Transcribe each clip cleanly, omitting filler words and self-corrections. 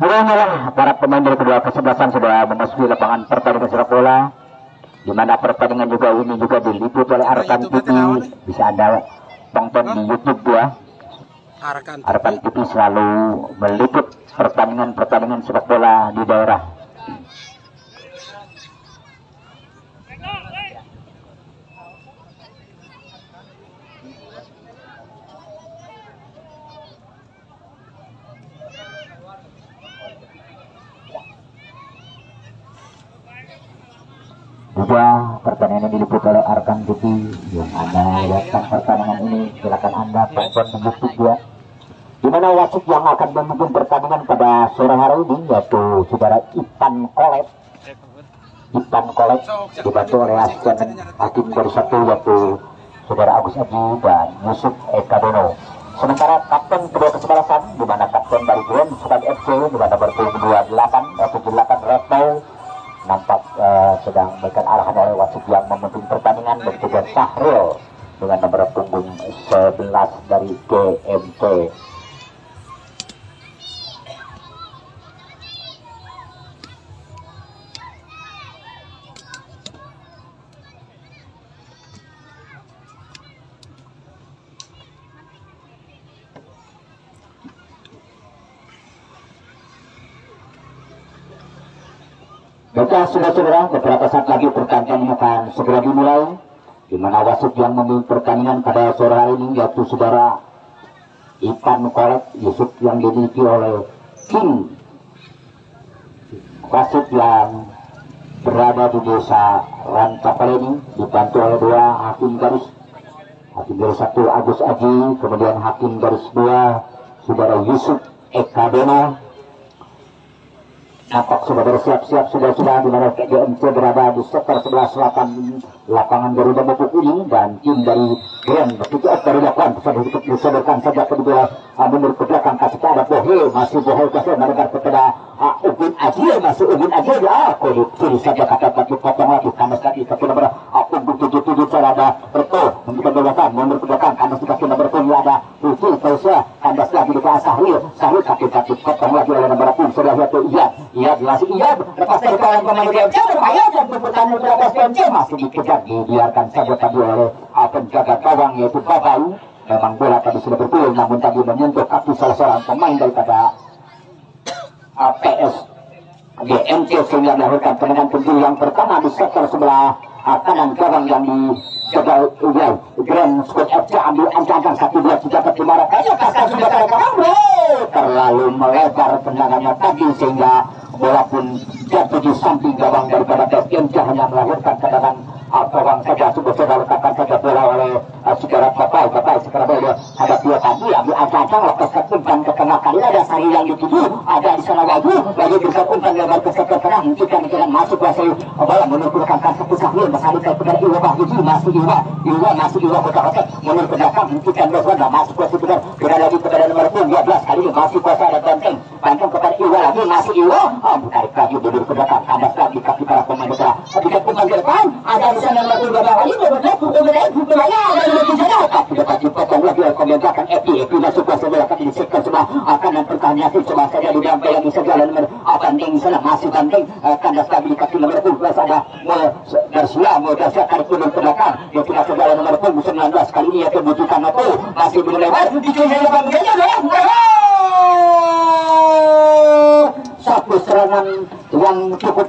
Mulailah para pemain dari kedua kesebelasan sudah memasuki lapangan pertandingan sepak bola, di mana pertandingan juga ini juga diliput oleh Arkan TV. Bisa Anda tonton di YouTube ya. Arkan TV selalu meliput pertandingan sepak bola di daerah. Juga pertandingan ini diliput oleh Arkan TV. Yang Anda lihatkan pertandingan ini, silakan Anda tonton di YouTube ya. Di mana wasit yang akan memimpin pertandingan pada sore hari ini yaitu saudara Ipan Kolet. Ipan Kolet dibantu oleh asisten hakim dari satu yaitu saudara Agus Aji dan Yusuf Eka Dono. Sementara kapten kedua kesebelasan di mana kapten dari Grand Sudan FC di mana berpuluh 78 Retno nampak sedang memberikan arahan oleh wasit yang memimpin pertandingan dan juga Sahrul dengan nomor punggung 11 dari GMT. Baiklah saudara-saudara, beberapa saat lagi pertandingan akan segera dimulai, di mana wasit yang memimpin pertandingan pada sore hari ini yaitu saudara Ipan Kolet Yusuf yang dimiliki oleh King, wasit yang berada di desa Rancapaleni, dibantu oleh dua hakim garis satu Agus Aji, kemudian hakim garis dua saudara Yusuf Eka Dono. Nampak saudara siap-siap sudah di mana GMC berada di sektor sebelah selatan lapangan Garuda Mupu Kuning, dan tim dari Grand Pick Up dari lapangan disodorkan saja kedua mundur ke belakang kasih ada Bohel, masih Bohel kasih menebar kepada Ugun Aji, masih Ugun Aji ya kiri saja kata potong lagi kanas lagi kaki nomor Ugun 77 cara ada Berto untuk kebebasan mundur ke belakang kanas di kaki nomor 7 ada Rufi Tausya kandas lagi di Sahil kaki potong lagi oleh nomor 10 sudah iya jelas iya lepas dari kawan pemain GMC berbahaya dan pertandingan berapa GMC masih dikejar dibiarkan saja tadi oleh penjaga gawang yaitu Babau. Memang bola tadi sudah berpuluh namun tadi menyentuh kaki salah seorang pemain daripada PS GMC sehingga melahirkan tendangan penjuru yang pertama di sektor sebelah kanan gawang yang dijaga Grand Squad FC. Ambil ancang-ancang 1-2 3 4 5 kayaknya pasal sudah terlalu melebar tendangannya tadi sehingga bola pun jatuh di samping gawang daripada GMC, hanya melahirkan tendangan gawang saja. Sudah letakkan saja bola oleh saudara Bapak sekarang bola ada dua tadi ambil ancang-ancang lepas ke umpan ke tengah kali ada Sari yang dituju ada di sana lagi bisa umpan lebar ke sektor tengah hentikan masuk wasai bola menurunkan satu Sahil masih kepada Iwa Bahuji masih Iwa kotak-kotak mundur ke belakang hentikan bola masuk wasai benar lagi kepada nomor 12 kali ini masih kuasa ada banteng kepada Iwa lagi masih Iwa tarik lagi mundur ke belakang kandas lagi kaki para pemain bola ketika umpan ke depan ada di sana nomor 12 lagi potong lagi komentarkan Epi masuk kuasa bola kaki di sektor sebelah kanan pertahanan coba saja didampingi lagi saja nomor banding sana masih banding kandas lagi di kaki nomor 12 ada Darsia tarik mundur ke belakang dia tidak saja nomor 19 kali ini ya kebutuhan itu masih belum lewat dikejar satu serangan yang cukup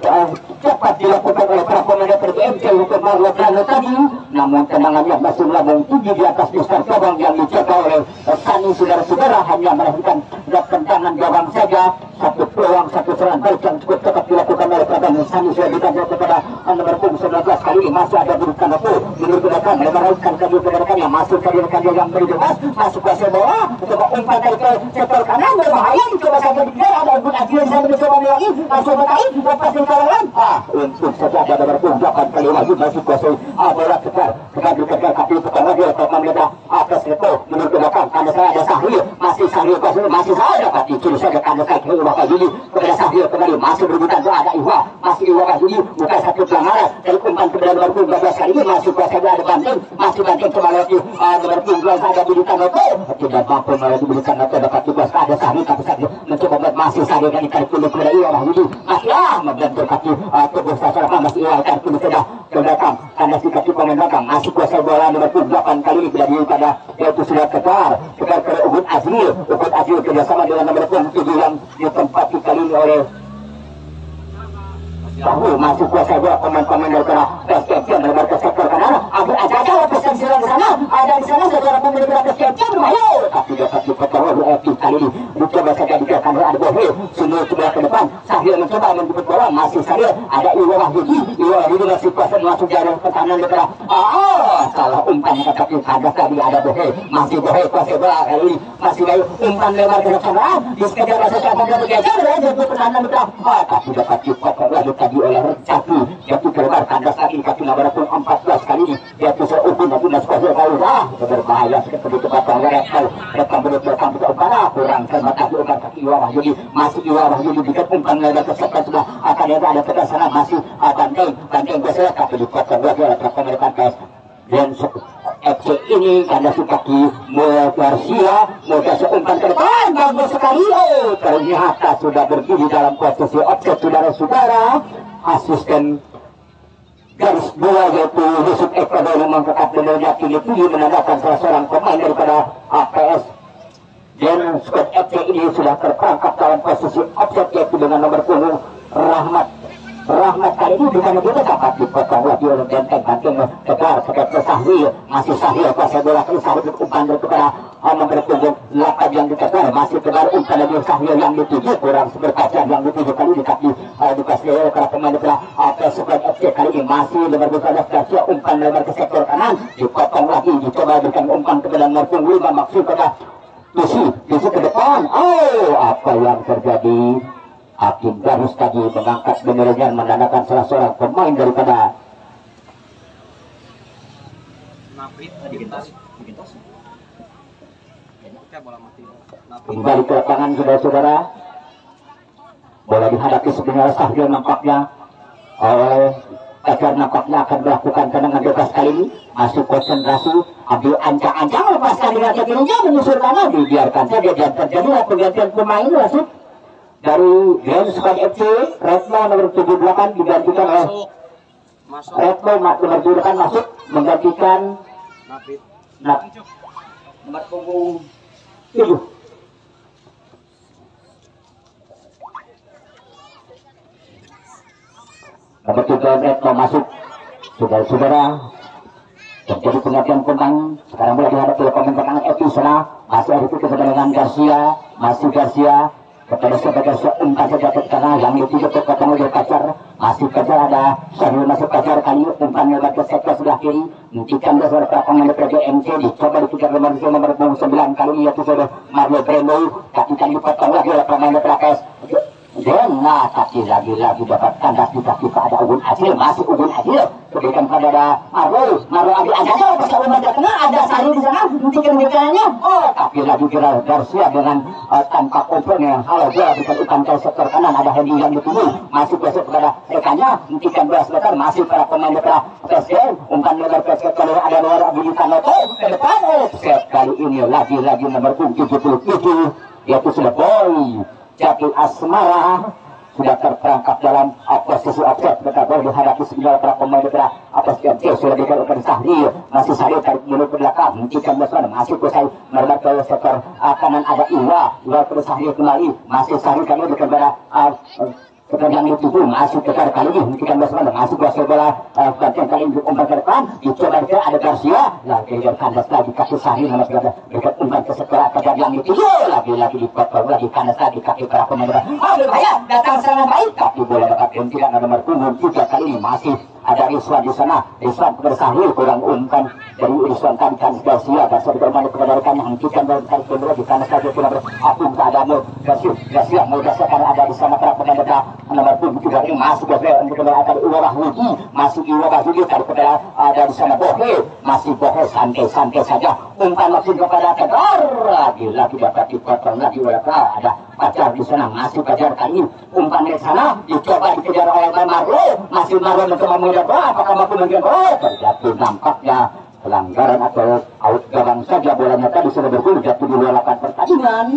cepat dilakukan oleh para pemain GMC untuk melakukan tadi, namun tendangannya masih melambung tinggi di atas besar gawang yang dijaga oleh Sani. Saudara-saudara hanya melahirkan tendangan gawang saja, satu peluang satu serangan balik yang cukup cepat dilakukan oleh para Sani sudah ditangkap kepada nomor 19 kali ini masih ada burukan itu menurut belakang memerlukan kaki belakang yang masuk kaki yang bebas masuk ke bola coba umpan dari ke sektor kanan berbahaya coba saja dikejar ada Ugun Aji yang mencoba lagi langsung menaik lepas di kawalan untuk saja ada nomor 28 kali lagi masuk ke bola kejar dikejar kaki tukang lagi atau mereka atas itu menurut belakang anda saya ada Sahil masih Sahil masih saya dapat dicuri saja anda saya Iwa Bahuji kepada Sahil kembali masih berebutan ada Iwa masih Iwa Bahuji bukan satu pelanggaran dari umpan kepada nomor 12 kali ini masih kuasa ada banting masih banting kembali lagi nomor 12 ada di Tanoto tidak mampu diberikan atau dapat tugas ada Sahil tapi saja mencoba masih saja kan ikan kulit kepada Iwa Wahyudi masih membentur kaki tubuh sasaran masih Iwa ikan kulit sudah datang karena si kaki pemain belakang masih kuasai bola nomor 8 kali ini tidak pada yaitu sudah kejar ke Ubud Azril kerjasama dengan nomor 7 yang ditempati kali ini oleh Bahu masih kuasa bola pemain-pemain dari PSKP melebar ke sektor kanan agar ada pesan silang di sana ada di sana saudara pemain dari PSKP bermain tapi dapat dipotong oleh FP kali ini mencoba saja dikatakan ada Bohe semua coba ke depan Sahil mencoba menjemput bola masih Sahil ada Iwa Wahyudi masih kuasa masuk jalan pertahanan dari salah umpan tetapi ada tadi ada Bohe masih Bohe kuasa bola kali ini masih dari umpan lebar ke sana dikejar masa siapa dari PSKP dari pertahanan dari tapi dapat dipotong lagi oleh jatuh keluar kandas lagi kaki nomor 14 kali ini yaitu seukun tapi masuk ke kali berbahaya seperti tempat rekam belakang kurang terbatas umpan kaki Iwa Wahyudi masih Iwa Wahyudi dekat umpan lebar ke sebelah sudah akan ada ke sana masih banteng besar tapi dipotong lagi oleh pemain PS dan FC ini karena si kaki Garcia mau umpan ke depan bagus sekali ternyata sudah berdiri dalam posisi offset saudara-saudara asisten garis bola yaitu Yusuf Ecuador yang mengangkat bendera pilih menandakan salah seorang pemain daripada APS dan squad FC ini sudah terperangkap dalam posisi offset yaitu dengan nomor 10 Rahmat kali ini bukan begitu dapat dipotong lagi oleh benteng kejar ke Sahil masih Sahil kuasa bola kali Sahil umpan kepada nomor 8 yang dikejar masih kejar umpan lagi Sahil yang dituju kurang seberkaca yang dituju kali ini kaki dikasih oleh para pemain dari squad FC kali ini masih nomor 12 Garcia umpan lebar ke sektor kanan dipotong lagi dicoba berikan umpan kepada nomor 5 maksud kepada Tusi ke depan apa yang terjadi Hakim Garus tadi mengangkat benderanya menandakan salah seorang pemain daripada kembali ke lapangan saudara-saudara bola dihadapi sebenarnya Sahil nampaknya agar nampaknya akan melakukan tendangan bebas kali ini masuk konsentrasi ambil ancang-ancang lepaskan dengan kirinya menyusurkan lagi biarkan saja dan terjadilah penggantian pemain masuk dari Grand Squad FC Retno nomor 78 digantikan oleh Retno nomor 78 masuk menggantikan nomor punggung 7 nomor 7 Retno masuk saudara-saudara terjadi penggantian pemain sekarang mulai dihadapi oleh pemain pertahanan FC sana masih ada kepada dengan Garcia kepada sebagai umpan saja ke tengah yang dituju ke potong oleh Kacar masih kejar ada Sahil masuk Kacar kali umpan lebar ke sektor sebelah kiri menunjukkan dasar pemain dari MC dicoba dikejar nomor 9 kali ini yaitu sudah Mario Bremo kaki kali dipotong lagi oleh pemain dari PS dan kaki lagi dapat kandas di kaki ada Ubud Azril masih Ubud Azril berikan pada Marlo ada persoalan kena ada Sahil di sana menunjukkan mekannya tapi lagi kira Garcia dengan tanpa komplain halo bola bukan umpan ke sektor kanan ada Hendy yang dituju masih besok kepada rekannya menunjukkan bola sebentar masih para pemain dari PSM umpan lebar ke sektor ada luar Abdi Kanoto ke depan set kali ini lagi nomor 77 yaitu sudah boy Jati Asmara sudah terperangkap dalam posisi offset mereka boleh dihadapi sembilan para pemain dari atas MC sudah dikatakan Sahil masih Sahil tarik mulut ke belakang menunjukkan bersama masih selesai merebut ke sektor kanan ada Iwa ke Sahil kembali masih Sahil kami kepada yang dituju masih kejar kali ini menunjukkan bersama masih kuasa bola gantian kali ini umpan ke depan dicoba ke ada Garcia lagi kandas lagi kaki Sahil masih ada dekat umpan ke sektor kejar yang dituju lagi dipotong lagi kandas lagi kaki para pemain berbahaya datang serangan baik tapi bola dapat tidak ada nomor punggung 3 kali ini masih ada Rizwan di sana Rizwan kepada Sahil kurang umpan dari Rizwan tadi kan Garcia bermain kepada rekan yang hentikan dalam kali kedua di kandas lagi pun berapung keadaan Garcia mau karena ada di sana para pemain nomor 7 ini masih untuk akan Iwa Wahyudi masih Iwa Wahyudi kepada ada di sana Bohe masih Bohe santai saja umpan masih kepada Kacar lagi dapat dipotong lagi oleh ada Kacar di sana masih Kacar kali umpan di sana dicoba dikejar oleh Marlo masih Marlo mencoba mengejar apakah mampu mengejar terjadi nampaknya pelanggaran atau out gawang saja bolanya tadi sudah bergulir jatuh di luar lapangan pertandingan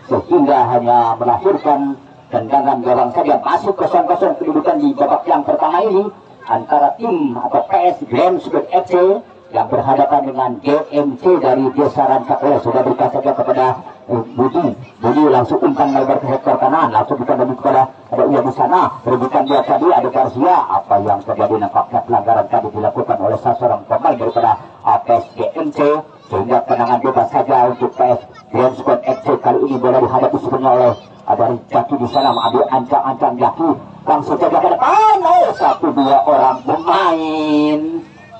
sehingga hanya melahirkan tendangan gawang saja. Masih kosong-kosong kedudukan di babak yang pertama ini antara tim atau PS Grand Squad FC yang berhadapan dengan GMC dari Desa Rancakaya. Sudah berikan saja kepada Budi langsung umpan lebar ke sektor kanan, langsung berikan lagi kepada ada Uya di sana, berebutan dia tadi ada Garcia. Apa yang terjadi, nampaknya pelanggaran tadi dilakukan oleh salah seorang pemain daripada PS GMC, sehingga penangan bebas saja untuk PS Grand Squad FC. Kali ini bola dihadapi sebenarnya oleh ada Jaki di sana, mengambil ancang-ancang Jaki, langsung saja ke depan. Satu dua orang pemain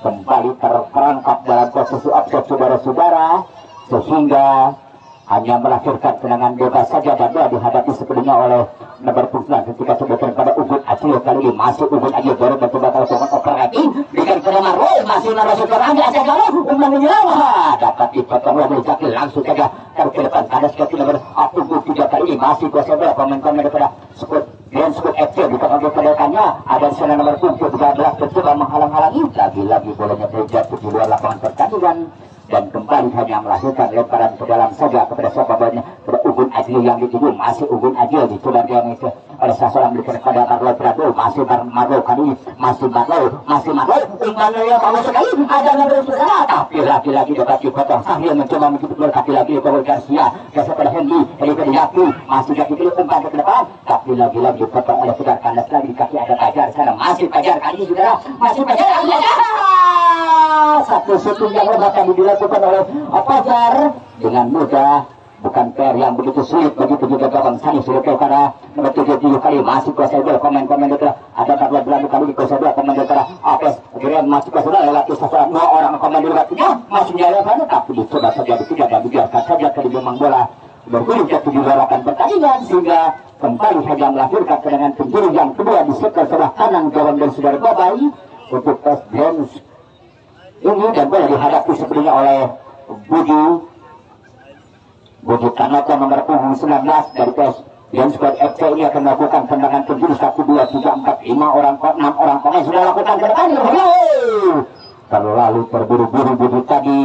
kembali terperangkap dalam posisi offside, saudara-saudara, sehingga hanya melahirkan tendangan bebas saja dan bola dihadapi sebelumnya oleh nomor 9 ketika sebutkan pada Ugun Acil. Kali ini masih Ugun Acil baru mencoba melakukan operasi berikan kepada Marul, masih narasi terang aja kalau umpan menyerang dapat dipotong oleh Jaki, langsung saja ke depan kandas ke nomor Ugun 3. Kali ini masih kuasa bola pemain-pemain daripada Squad Grand Squad FC bukan untuk pendekannya. Ada di sana nomor 13 mencoba menghalang-halangi, lagi-lagi bolanya terjatuh di luar lapangan pertandingan dan kembali hanya melahirkan lemparan ke dalam saja kepada siapa banyak kepada Ugun Adil yang dituju. Masih Ugun Adil dicoba dia oleh seseorang berikan kepada Marlo Prado, masih Marlo kali masih Marlo umpannya yang bagus sekali, ada nomor 9 tapi lagi-lagi dapat dipotong. Sahil mencoba menjemput tapi lagi kepada Garcia pada Hendy kepada Yaki, masih Yaki kali umpan ke depan tapi lagi-lagi dipotong oleh Fajar. Kandas lagi di kaki ada Fajar sana, masih Fajar kali ini saudara, masih Fajar satu shooting yang akan dilakukan oleh Fajar dengan mudah, bukan PR yang begitu sulit. Begitu juga gawang Sani sudah karena nomor 7 kali masih kuasa bola pemain-pemain dekat ada 14 kali kuasa bola pemain dekat Apes kemudian masih kuasa bola lewat sasaran dua orang pemain dekatnya masih jalan tapi dicoba saja tidak dan dibiarkan saja ke memang bola bergulir ke tujuh gerakan pertandingan sehingga kembali saja melahirkan tendangan penjuru yang kedua di sektor sebelah kanan gawang dan saudara Babai untuk PS James ini, dan bola dihadapi sebelumnya oleh Budi Kanoko nomor 19 dari PS Grand Squad FC. Ini akan melakukan tendangan penjuru 1, 2, 3, 4, 5 orang, 6 orang pemain sudah lakukan ke depan. Terlalu terburu-buru Budi tadi,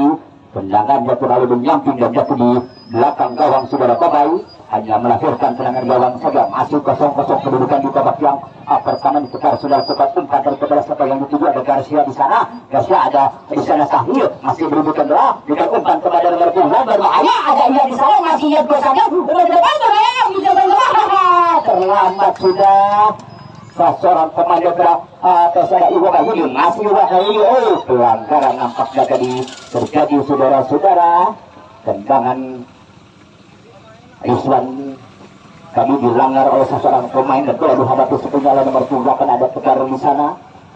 tendangannya terlalu menyamping dan jatuh di belakang gawang saudara Babai, hanya melahirkan tendangan gawang saja. Masih kosong-kosong kedudukan di babak yang pertama ditukar saudara. Cepat umpan dari kepada siapa yang dituju, ada Garcia di sana, Garcia ada di sana Sahil masih berebutan bola, berikan umpan kepada nomor 2 berbahaya, ada ia di sana masih lihat kuasanya umpan depan terlambat sudah seorang pemain daripada Pesada Iwa Kahili, masih Iwa Kahili. Pelanggaran nampaknya terjadi saudara-saudara. Tendangan Rizwan kami dilanggar oleh seorang pemain dan bola dihadapi sebelumnya oleh nomor 2 kan ada Tegar di sana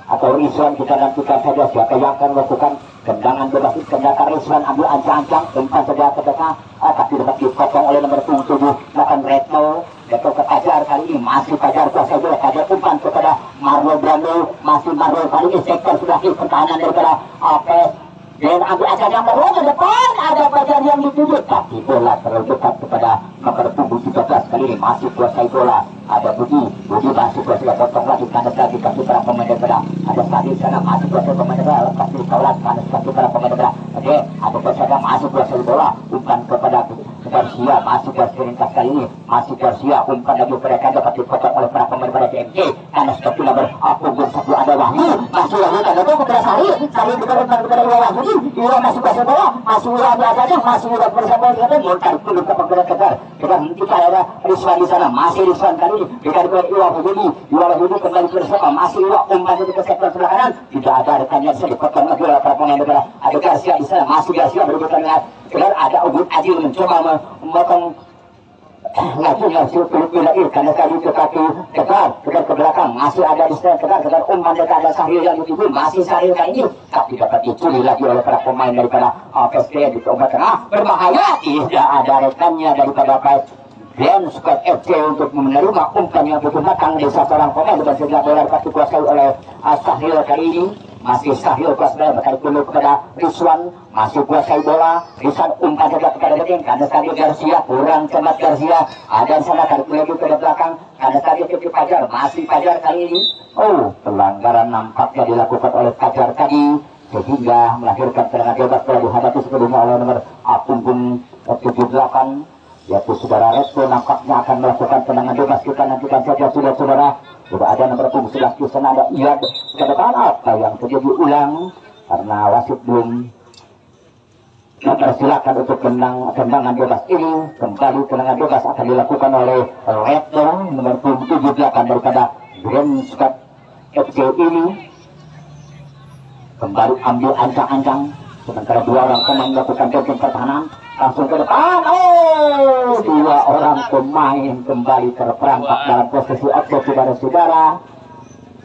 atau Rizwan. Kita nantikan saja siapa yang akan melakukan tendangan bebas. Ternyata Rizwan ambil ancang-ancang umpan saja ke tengah tapi dapat dipotong oleh nomor 7 bahkan Retno jatuh ke Fajar. Kali ini masih Fajar kuasa bola, Fajar umpan kepada Marlo Brando, masih Marlo kali ini sektor sudah di pertahanan daripada Apes dan ambil aja yang baru ke depan ada Fajar yang dituju tapi bola terlalu dekat kepada nomor 13. Kali ini masih kuasai bola ada Budi masih kuasai, potong lagi kandas lagi kasih para pemain daripada ada tadi sana masih kuasai pemain daripada kasih kaulat kandas kasih para pemain daripada oke ada kuasai masih kuasai bola umpan kepada Garcia, masih Garcia ringkas kali ini masih Garcia umpan lagi kepada kandas dapat dipotong oleh para pemain daripada CMC kandas seperti nomor punggung 1 ada Wahyu masih Wahyu kandas kepada Sari kepada umpan kepada Wahyu Iwa masih kuasai bola masih Iwa aja masih Iwa kuasai bola kita montar dulu ke penggerak kita kita ada Rizwan di sana masih Rizwan kali ini berikan kepada Iwa Wahyu kembali ke siapa masih Iwa umpan ke sektor sebelah kanan tidak ada rekannya bisa dipotong lagi oleh para pemain daripada ada Garcia di sana masih Garcia berebutan dengan ada Ugun Adil mencoba memotong lakunya sulit dilahir karena tadi ke kaki Tegar ke belakang masih ada di sana Tegar umpan dekat ada Sahil yang dituju masih Sahil kali ini tapi dapat dicuri lagi oleh para pemain daripada PST di tengah tengah berbahaya. Tidak ada rekannya daripada Grand Squad FC untuk menerima umpan yang betul matang di seorang pemain dan segera bola dapat dikuasai oleh Sahil kali ini masih Sahil kuasai berkali dulu kepada Rizwan masih kuasai bola Rizwan umpan saja kepada depan kandas kali Garcia kurang cemat Garcia ada di sana kali lagi ke belakang kandas kali ke Fajar masih Fajar kali ini pelanggaran nampaknya dilakukan oleh Fajar tadi sehingga melahirkan tendangan bebas bola dihadapi sebelumnya oleh nomor punggung 78 yaitu saudara Resto nampaknya akan melakukan tendangan bebas. Kita nantikan saja saudara-saudara. Sudah ada nomor punggung 11 di sana, ada Iyad ke depan. Apa yang terjadi ulang karena wasit belum mempersilakan untuk tendangan bebas ini. Kembali tendangan bebas akan dilakukan oleh Resto nomor punggung 78 daripada Grand Squad FC ini. Kembali ambil ancang-ancang, sementara dua orang pemain melakukan tendangan pertahanan langsung ke depan. Oh, dua orang pemain kembali terperangkap dalam posisi offside saudara-saudara.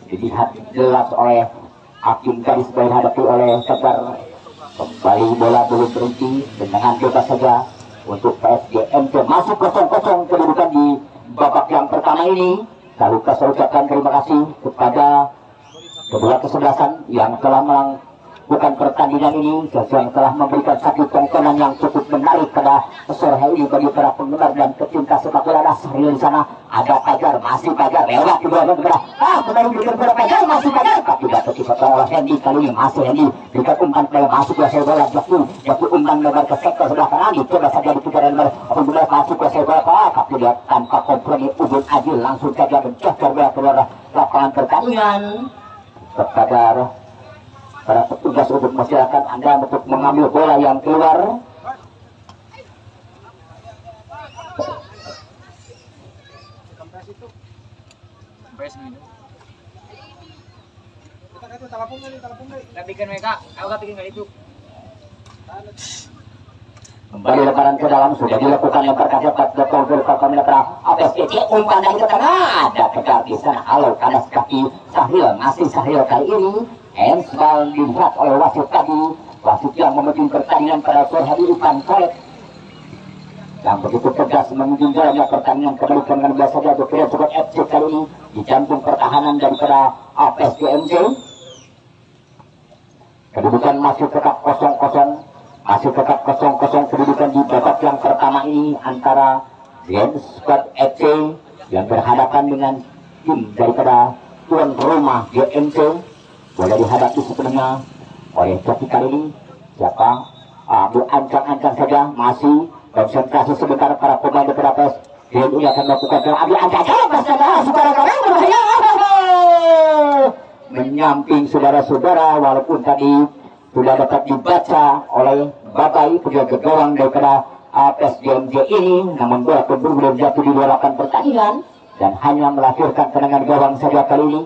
Dilihat jelas oleh hakim tadi sebagai dihadapi oleh Tegar. Kembali bola belum berhenti, tendangan bebas saja untuk PSGMC. Masuk 0-0 kedudukan di babak yang pertama ini. Lalu saya ucapkan terima kasih kepada kedua kesebelasan yang telah melakukan pertandingan ini, yang telah memberikan satu tontonan yang cukup menarik pada sore hari ini bagi para penggemar dan pecinta sepak bola. Sahil di sana, ada Pajar, masih Pajar lewat kedua negara. Kembali berikan kepada Pajar, masih Pajar, tapi dapat dipotong oleh Hendy. Kali ini masih Hendy berikan umpan play, masuk ke bola jatuh umpan lebar ke sektor sebelah kanan, dicoba saja dikejar lebar apabila masuk ke bola, tapi dia tanpa kompromi. Ubun Adil langsung saja mencocor bola keluar lapangan pertandingan. Kepada para petugas untuk masyarakat Anda untuk mengambil bola yang keluar. Kembali lebaran ke dalam, sudah dilakukan lempar kasih betul APSGC, umpan dari ke tengah, ada Tegar di sana. Halo, kanas kaki Sahil, masih Sahil kali ini. Handsball dilihat oleh wasit tadi, wasit yang memimpin pertandingan pada sore hari Ivan Solek yang begitu tegas memimpin jalannya pertandingan. Kembali dengan biasa saja untuk Grand Squad FC kali ini di jantung pertahanan daripada APSGMC. Kedudukan masih tetap 0-0. Masih tetap 0-0 kedudukan di babak yang pertama ini antara Grand Squad FC yang berhadapan dengan tim daripada tuan rumah GMC. Boleh dihadapi sepenuhnya oleh joki kali ini. Siapa? Ancang-ancang saja, masih konsentrasi sebentar para pemain daripada PES. GMI akan melakukan ambil ancang-ancang saudara-saudara berbahaya. Menyamping saudara-saudara, walaupun tadi sudah dapat dibaca oleh Babai penjaga gawang daripada PSGMJ ini, namun bola belum jatuh di luar lapangan pertandingan dan hanya melahirkan tendangan gawang saja kali ini.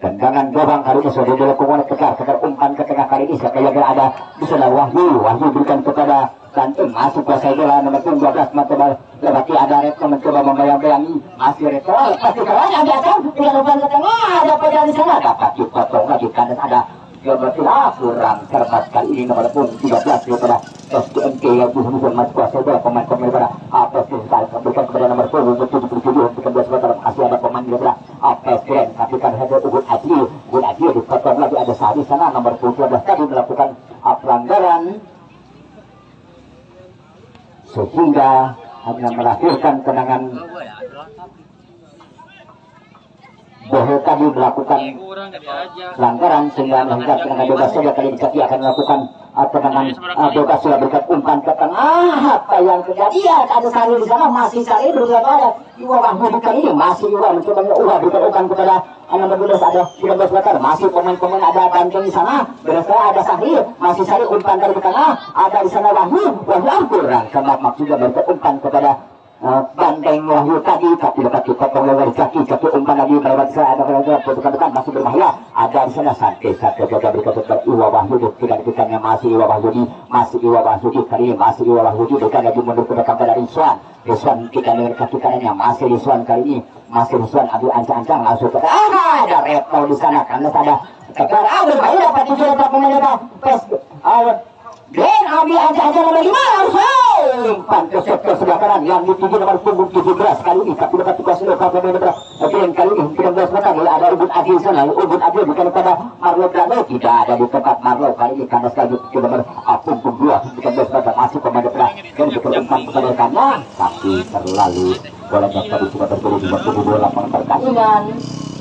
Tendangan gawang kali ini sudah dilakukan oleh Tegar umpan ke tengah kali ini. Siapa yang ada di sana? Wahyu berikan kepada Banten, masuk kuasai bola nomor 12 mencoba lewati ada Reto mencoba membayang-bayangi, masih Reto pasti kawannya di atas, tidak umpan ke tengah, ada Pajar di sana, dapat dipotong lagi karena ada kurang cermat kali ini nomor 13 daripada SDMK yang bisa masuk kuasai bola pemain-pemain daripada APS berikan kepada nomor 77 13 meter. Masih ada pemain daripada APS Grand, tapi kan ada Ubud Adil dipotong lagi, ada Sari sana nomor 12 tadi melakukan pelanggaran sehingga hanya melahirkan tendangan. Bohel tadi melakukan pelanggaran sehingga melahirkan tendangan bebas saja. Kali ini dia akan melakukan tendangan bebas, sudah berikan umpan ke tengah. Apa yang kejadian? Ada Sari di sana, masih Sari bergerak ada Iwa Wahyu kali ini, masih Iwa mencoba berikan umpan kepada nomor 12 ada 13 meter, masih pemain-pemain ada Banten di sana, berasa ada Sari, masih Sari umpan dari ke tengah, ada di sana Wahyu kurang kemat juga berikan umpan kepada Banteng Wahyu tadi, tapi dapat dipotong oleh Jaki umpan lagi melewat saya, ada dekat masih berbahaya, ada di sana santai jaga berikan kepada Iwa Wahyu, tidak diberikannya masih Iwa Wahyu kali ini, masih Iwa Wahyu berikan lagi mundur ke belakang pada Rizwan kita dengan kaki kanannya, masih Rizwan kali ini, masih Rizwan ambil ancang-ancang langsung ke ada Reto di sana karena ada Tegar berbahaya dapat dijual pemain PES Dan ambil ancang-ancang nomor 5 umpan ke sektor sebelah kanan yang dituju nomor punggung 17 kali ini, tapi dapat dikuasai oleh pemain daripada kali ini 13 meter ada Ubud Adil sana. Ubud Adil bukan kepada Marlo Brano, tidak ada di tempat Marlo kali ini karena sekali ke nomor punggung 2 13 meter masih pemain daripada dan umpan kepada kanan, tapi terlalu bolanya tadi sudah berburu di nomor 2 lapangan pertandingan.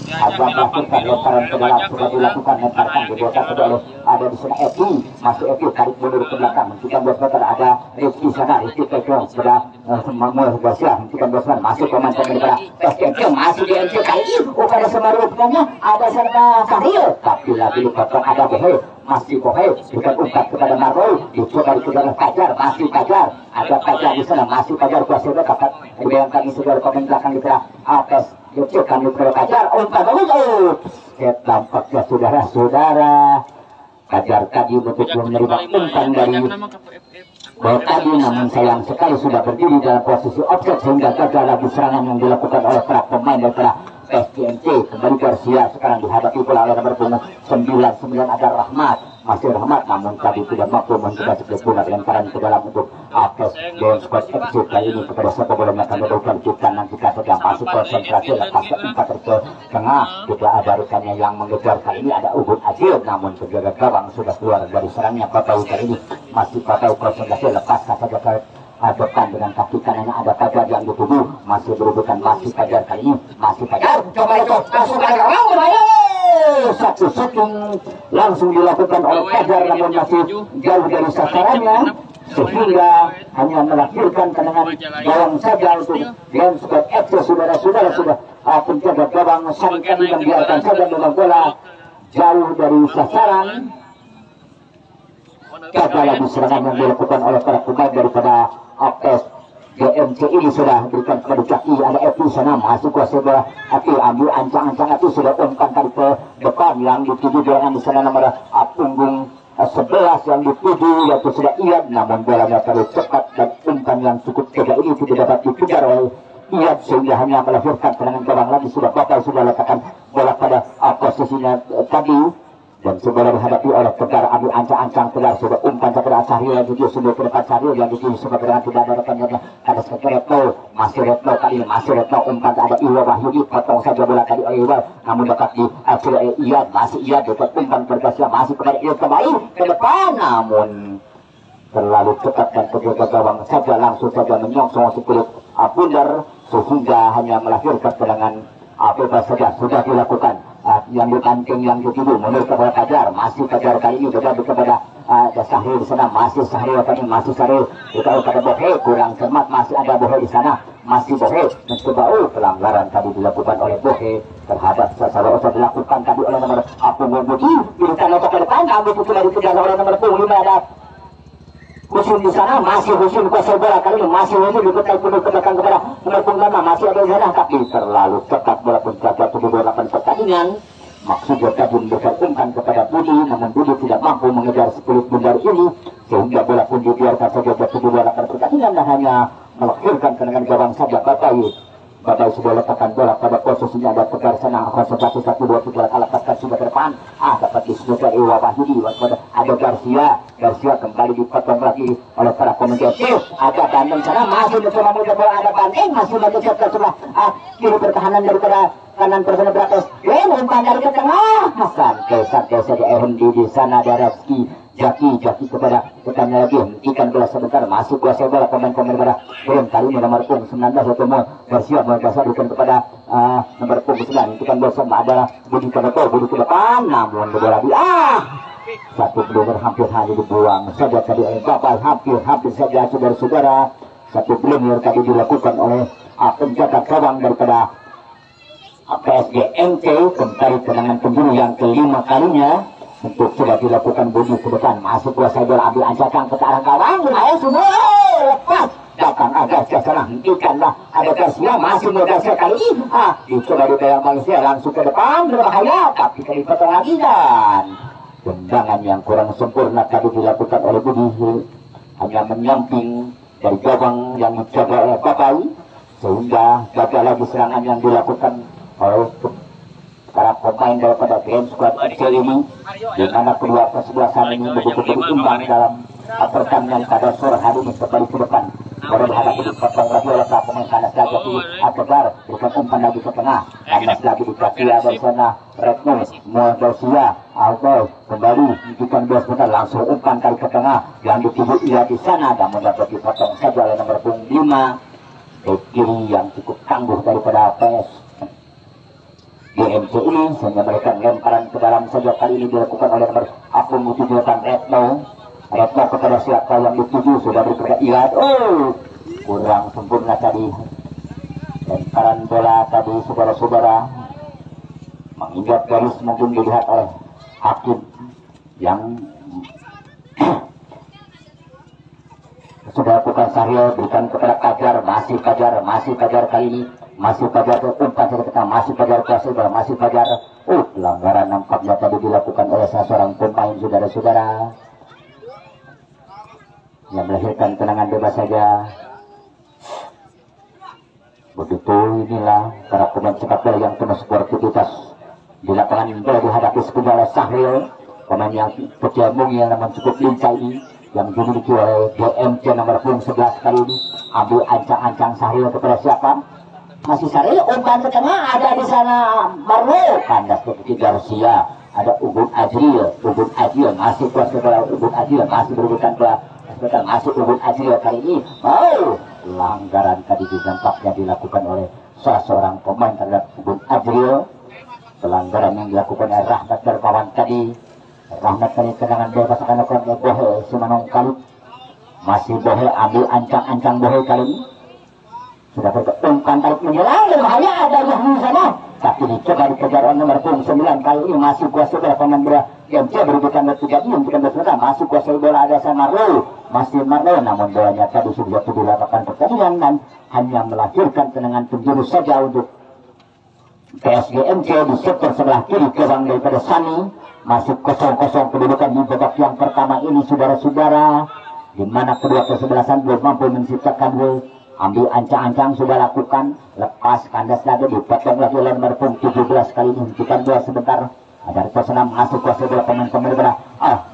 Agak melakukan lemparan ke dalam, sudah dilakukan lemparkan dibuatkan oleh ada di sana Eki, masih Eki tarik mundur ke belakang, hentikan 2 meter ada Rizky sana, Rizky Petrol sudah semua bersiap, hentikan 2 meter, masih pemain daripada SMC, masih di MC kali ini, pada semarupnya ada serta Sahil, tapi lagi dipotong ada Bohe, masih Bohe, bukan ungkap kepada Marroy, dicoba dikejar Fajar, masih Fajar, ada Fajar di sana, masih Fajar kuasa dapat dibayangkan di sebelah pemain belakang di tengah atas. Yuk kami perlu Kajar, umpan bagus. Tampaknya saudara-saudara Kajar tadi betul menerima umpan dari Bohe tadi, namun sayang sekali sudah berdiri dalam posisi offset sehingga gagal lagi serangan yang dilakukan oleh para pemain daripada STMC. Kembali Garcia sekarang dihadapi pula oleh nomor punggung 99 ada Rahmat, masih Rahmat, namun tadi tidak mampu mencoba sepenuhnya lemparan ke dalam untuk Apes dan squad FC kali ini kepada siapa boleh akan melakukan kita nanti saja masuk konsentrasi lepas ke 4 ke tengah, tidak ada rekannya yang mengejar kali ini ada Ubud Adil, namun penjaga gawang sudah keluar dari serangnya Papau kali ini masih Papau konsentrasi lepas saja ke depan dengan kaki kanannya ada Fajar yang dituduh masih berebutan, masih Fajar kali ini masih Fajar coba itu langsung ada orang berbahaya, satu shooting langsung dilakukan oleh Fajar namun masih jauh dari sasarannya sehingga hanya melahirkan tendangan gawang saja untuk yang squad FC. Saudara-saudara sudah penjaga gawang Sangkan yang biarkan saja memang bola jauh dari sasaran. Gagal lagi serangan yang dilakukan oleh para pemain daripada APS GMC ini sudah berikan kepada Jaki, ada Epi sana masuk kuasa bola Epi ambil ancang-ancang itu sudah umpan tadi ke depan yang dituju dengan di sana nomor punggung 11 yang dituju yaitu sudah Ian, namun bolanya terlalu cepat dan umpan yang cukup tegak ini tidak dapat dikejar oleh Ian sehingga hanya melahirkan tendangan gawang lagi. Sudah bakal sudah letakkan bola pada posisinya tadi dan segera dihadapi oleh Tegar, ambil ancang-ancang Tegar sudah umpan kepada Sahil yang dituju sudah ke depan Sahil yang dituju sudah dengan tidak ada rekannya ada sekitar Retno, masih Retno kali ini masih Retno umpan ada Iwa Wahyudi potong saja bola tadi oleh Iwa namun dapat di Ian, masih Ian dapat umpan berkasih masih kepada Ian kembali ke depan namun terlalu cepat dan penjaga gawang saja langsung saja menyongsong si kulit bundar sehingga hanya melahirkan tendangan bebas saja sudah dilakukan. Yang dikanting yang dituju menurut kepada Fajar, masih Fajar kali ini berada kepada Sahil di sana, masih Sahil kali masih Sahil ditaruh pada Bohe, kurang cermat masih ada Bohe di sana, masih Bohe mencoba pelanggaran tadi dilakukan oleh Bohe terhadap sasaran dilakukan tadi oleh nomor punggung Budi dirikan otak ke depan, ambil itu dari kejar oleh nomor punggung 5 ada Husin di sana, masih Husin kuasa bola kali ini masih Husin diputar penuh ke belakang kepada nomor punggung 5 masih ada di sana tapi terlalu cepat bola pun jaga 78 pertandingan. Maksudnya tadi memberikan umpan kepada Budi namun Budi tidak mampu mengejar kulit bundar ini sehingga bola pun dibiarkan saja 78 pertandingan dan hanya melahirkan tendangan gawang saja. Bapak sudah letakkan bola pada posisinya ada Tegar sana konsentrasi 1-2 kita lepaskan sudah ke depan dapat disebut dari Wahyudi ada Garcia kembali dipotong lagi oleh para pemain ada Bandeng sana masih mencoba bola ada Bandeng masih lagi setelah kiri pertahanan daripada kanan persona beratas umpan dari ke tengah santai saja Ehendi di sana ada Rizky Jaki kepada tekannya lagi hentikan bola sebentar masuk kuasa bola pemain-pemain pada belum kali ini nomor punggung 19 ketemu bersiap berkasar berikan kepada nomor punggung 9 hentikan bola sama adalah Budi ke depan namun bola lagi satu bloomer hampir hanya dibuang saja tadi oleh Bapak hampir saja saudara-saudara satu bloomer tadi dilakukan oleh penjaga gawang daripada PSGMC kembali tendangan penjuru yang kelima kalinya untuk sudah dilakukan Budi ke depan masuk kuasa bola ambil ancakan ke arah gawang semua lepas datang agak sana hentikanlah ada Garcia masih Garcia kali ini dicoba dipayang Malaysia langsung ke depan berbahaya tapi kelipatan lagi dan tendangan yang kurang sempurna tadi dilakukan oleh Budi hanya menyamping dari gawang yang mencoba oleh Papai sehingga gagal lagi serangan yang dilakukan oleh para pemain daripada game squad kecil ini di mana kedua kesebelasan ini betul-betul imbang dalam pertandingan pada sore hari ini kembali ke depan baru dihadapi dipotong lagi oleh para pemain kanas lagi Tegar berikan umpan lagi ke tengah kanas lagi di kaki ada di sana Retno Garcia Aldo kembali hentikan bola sebentar langsung umpan kali ke tengah yang dituju ia di sana dan mendapat dipotong saja oleh nomor punggung 5 ke kiri yang cukup tangguh daripada PS GMC ini sehingga mereka lemparan ke dalam saja. Kali ini dilakukan oleh nomor akun ditujukan Retno kepada siapa yang dituju sudah bergerak Iad. Kurang sempurna tadi lemparan bola tadi saudara-saudara, menginjak garis mungkin dilihat oleh hakim yang sudah lakukan Sahrial, berikan kepada Kajar, masih Kajar kali ini, masih Kajar ke umpan seketika, masih Kajar ke saudara, masih Kajar. Pelanggaran nampaknya tadi dilakukan oleh salah seorang pemain saudara-saudara yang melahirkan tendangan bebas saja. Begitu inilah para pemain sepak bola yang penuh sportivitas di lapangan bola dihadapi sepenuhnya oleh Sahrial, pemain yang kecil mungil namun cukup lincah ini yang dimiliki oleh GMC nomor 11 kali ini. Ambil ancang-ancang Sahrial kepada siapa? Masih Sahrial, umpan ke tengah, ada di sana Marlo, kandas ke Garcia, ada Ubun Adril, masih kuat kepada Ubun Adril, masih berberikan bola, masih Ubun Adril kali ini. Pelanggaran tadi nampaknya dilakukan oleh salah seorang pemain terhadap Ubun Adril. Pelanggaran yang dilakukan oleh Rahmat Darmawan tadi. Rahmat kali tendangan bebas akan dilakukan oleh Bohe Simanong kali. Masih Bohe, ambil ancang-ancang Bohe kali ini. Sudah berketumpan tarik menyerang, berbahaya ada yang di sana. Tapi dicoba dikejar oleh nomor 9 kali ini. Masih kuasa bola pemain bola GMC berberikan terjadi untuk bersebelah. Masih kuasa bola ada sana Marlo. Masih Marlo, namun bolanya tadi sudah dilakukan pertandingan dan hanya melahirkan tendangan penjuru saja untuk PSGMC di sektor sebelah kiri gawang daripada Sani. Masih 0-0 kedudukan di babak yang pertama ini saudara-saudara, di mana kedua kesebelasan belum mampu menciptakan gol. Ambil ancang-ancang sudah lakukan, lepas kandas lagi dipotong lagi oleh nomor 17 kali ini. Hentikan bola sebentar, ada tersenam masuk kuasa bola pemain-pemain bola.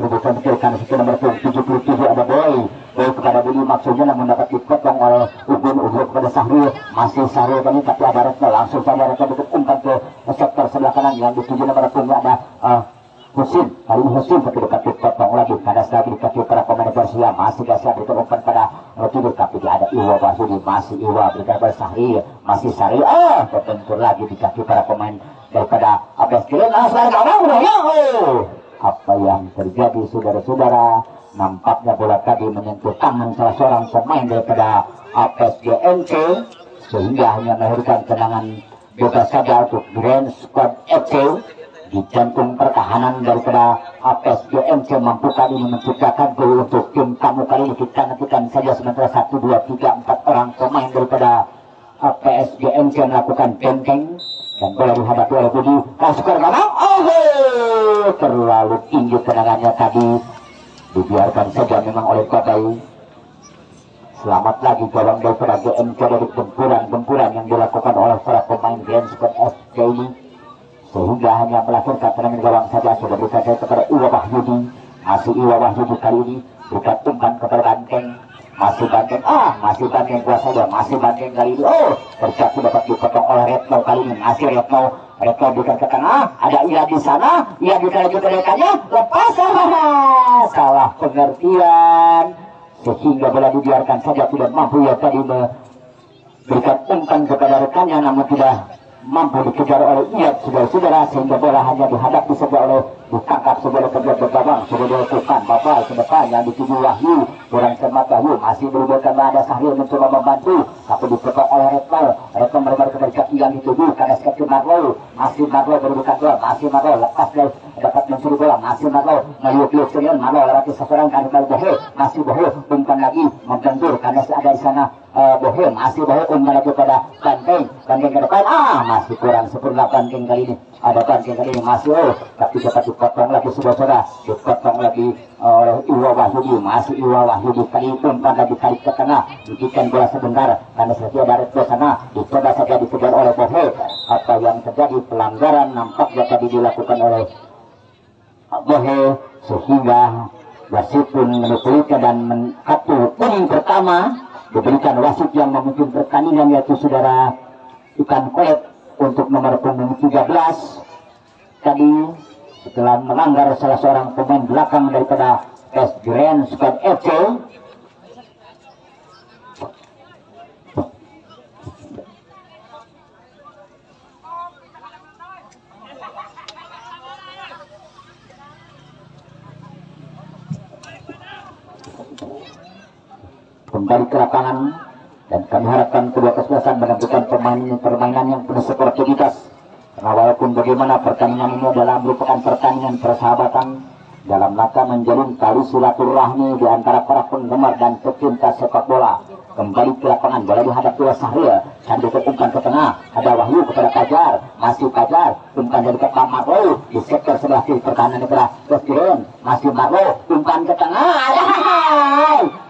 Berbukan kiri kandas itu nomor 77 ada Boy kepada Budi maksudnya, namun dapat dipotong oleh Ubun kepada Sahrial. Masih Sahrial kali tapi ada Retno, langsung saja Retno untuk umpan ke sektor sebelah kanan yang dituju nomor 10 ada Husin, kali ini Husin tapi dekat dipotong lagi karena lagi di kaki para pemain Garcia. Masih Garcia berikan umpan pada Tidur tapi tidak ada Iwa Wahyudi, masih Iwa berikan pada Sahrial, masih Sahrial terbentur lagi di kaki para pemain daripada APSG. Apa yang terjadi saudara-saudara? Nampaknya bola tadi menyentuh tangan salah seorang pemain daripada APSGMC sehingga hanya melahirkan tendangan bebas saja untuk Grand Squad FC. Di jantung pertahanan daripada APSGMC mampu kali ini menciptakan gol untuk tim tamu kali ini. Kita nantikan saja sementara 1, 2, 3, 4 orang pemain daripada APSGMC melakukan benteng dan bola dihadapi oleh Budi. Skor memang terlalu tinggi tendangannya tadi, dibiarkan saja memang oleh Kobai. Selamat lagi gawang daripada GMC dari gempuran yang dilakukan oleh para pemain Grand Squad FC ini, sehingga hanya melahirkan tendangan gawang saja. Sudah berikan kepada Iwa Wahyudi, masih Iwa Wahyudi kali ini berikan umpan kepada Banteng, masih Banteng kuasa dia, masih Banteng kali ini terjatuh dapat dipotong oleh Retno kali ini. Masih Retno berikan ke tengah, ada Ia di sana, Ia dikali lepas, salah pengertian sehingga bola dibiarkan saja, tidak mampu ya tadi memberikan umpan kepada rekannya namun tidak mampu dikejar oleh Ia saudara-saudara, sehingga bola hanya dihadapi saja oleh ditangkap sebagai kerja bergabung sudah dilakukan babal ke depan yang dituju Wahyu, kurang cermat Wahyu, masih berubahkan ada Sahrial mencoba membantu tapi dipotong oleh Retno melebar ke kaki yang dituju karena sekali Marlo. Masih Marlo berubahkan bola, masih Marlo lepas dari dapat mencuri bola, masih Marlo meliuk-liuk senior Marlo lewati seseorang kali Bohe, masih Bohe umpan lagi membentur karena ada di sana Bohe, masih Bohe umpan lagi pada Banteng ke depan, masih kurang sempurna Banteng kali ini. Ada Banteng kali ini masih tapi dapat dipotong lagi saudara, dipotong lagi oleh Iwa Wahyudi. Masih Iwa Wahyudi kali umpan lagi tarik ke tengah, diberikan bola sebentar karena setia dari sana dicoba saja dikejar oleh Bohe. Apa yang terjadi? Pelanggaran nampaknya tadi dilakukan oleh Bohe sehingga wasit pun menutulikan dan kartu kuning pertama diberikan wasit yang memimpin pertandingan yaitu saudara Ikan Kolet untuk nomor punggung 13 tadi setelah melanggar salah seorang pemain belakang daripada Grand Squad FC. kembali ke lapangan, dan kami harapkan kedua kesebelasan menentukan permainan yang penuh sportivitas. Karena walaupun bagaimana pertandingan ini adalah merupakan pertandingan persahabatan dalam rangka menjalin tali silaturahmi di antara para penggemar dan pecinta sepak bola. Kembali ke lapangan, bola dihadap oleh Sahril, sambil umpan ke tengah, ada Wahyu kepada Fajar, masih Fajar, umpan dari ke Marlo, di sektor sebelah kiri pertahanan negara Beskren, masih Marlo, umpan ke tengah,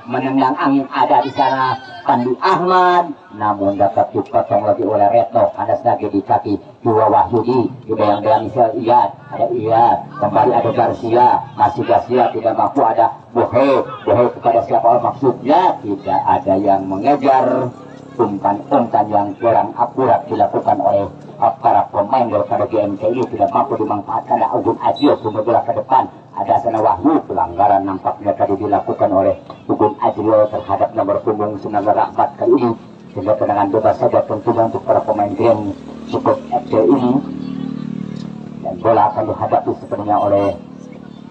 menendang angin ada di sana Pandi Ahmad, namun dapat dipotong lagi oleh Retno. Anas lagi di kaki dua Wahyudi, di bayang-bayang Michel Iyad, ada Iyad, kembali ada Garcia, masih Garcia tidak mampu, ada Bohe kepada siapa maksudnya, tidak ada yang mengejar. Umpan-umpan yang kurang akurat dilakukan oleh para pemain daripada GMC ini, tidak mampu dimanfaatkan. Ada Ugun Ajio bola ke depan, ada sana Wahyu, pelanggaran nampaknya tadi dilakukan oleh Ugun Ajio terhadap nomor punggung 19 Rahmat kali ini, sehingga tendangan bebas saja tentunya untuk para pemain Grand Support FC ini, dan bola akan dihadapi sepenuhnya oleh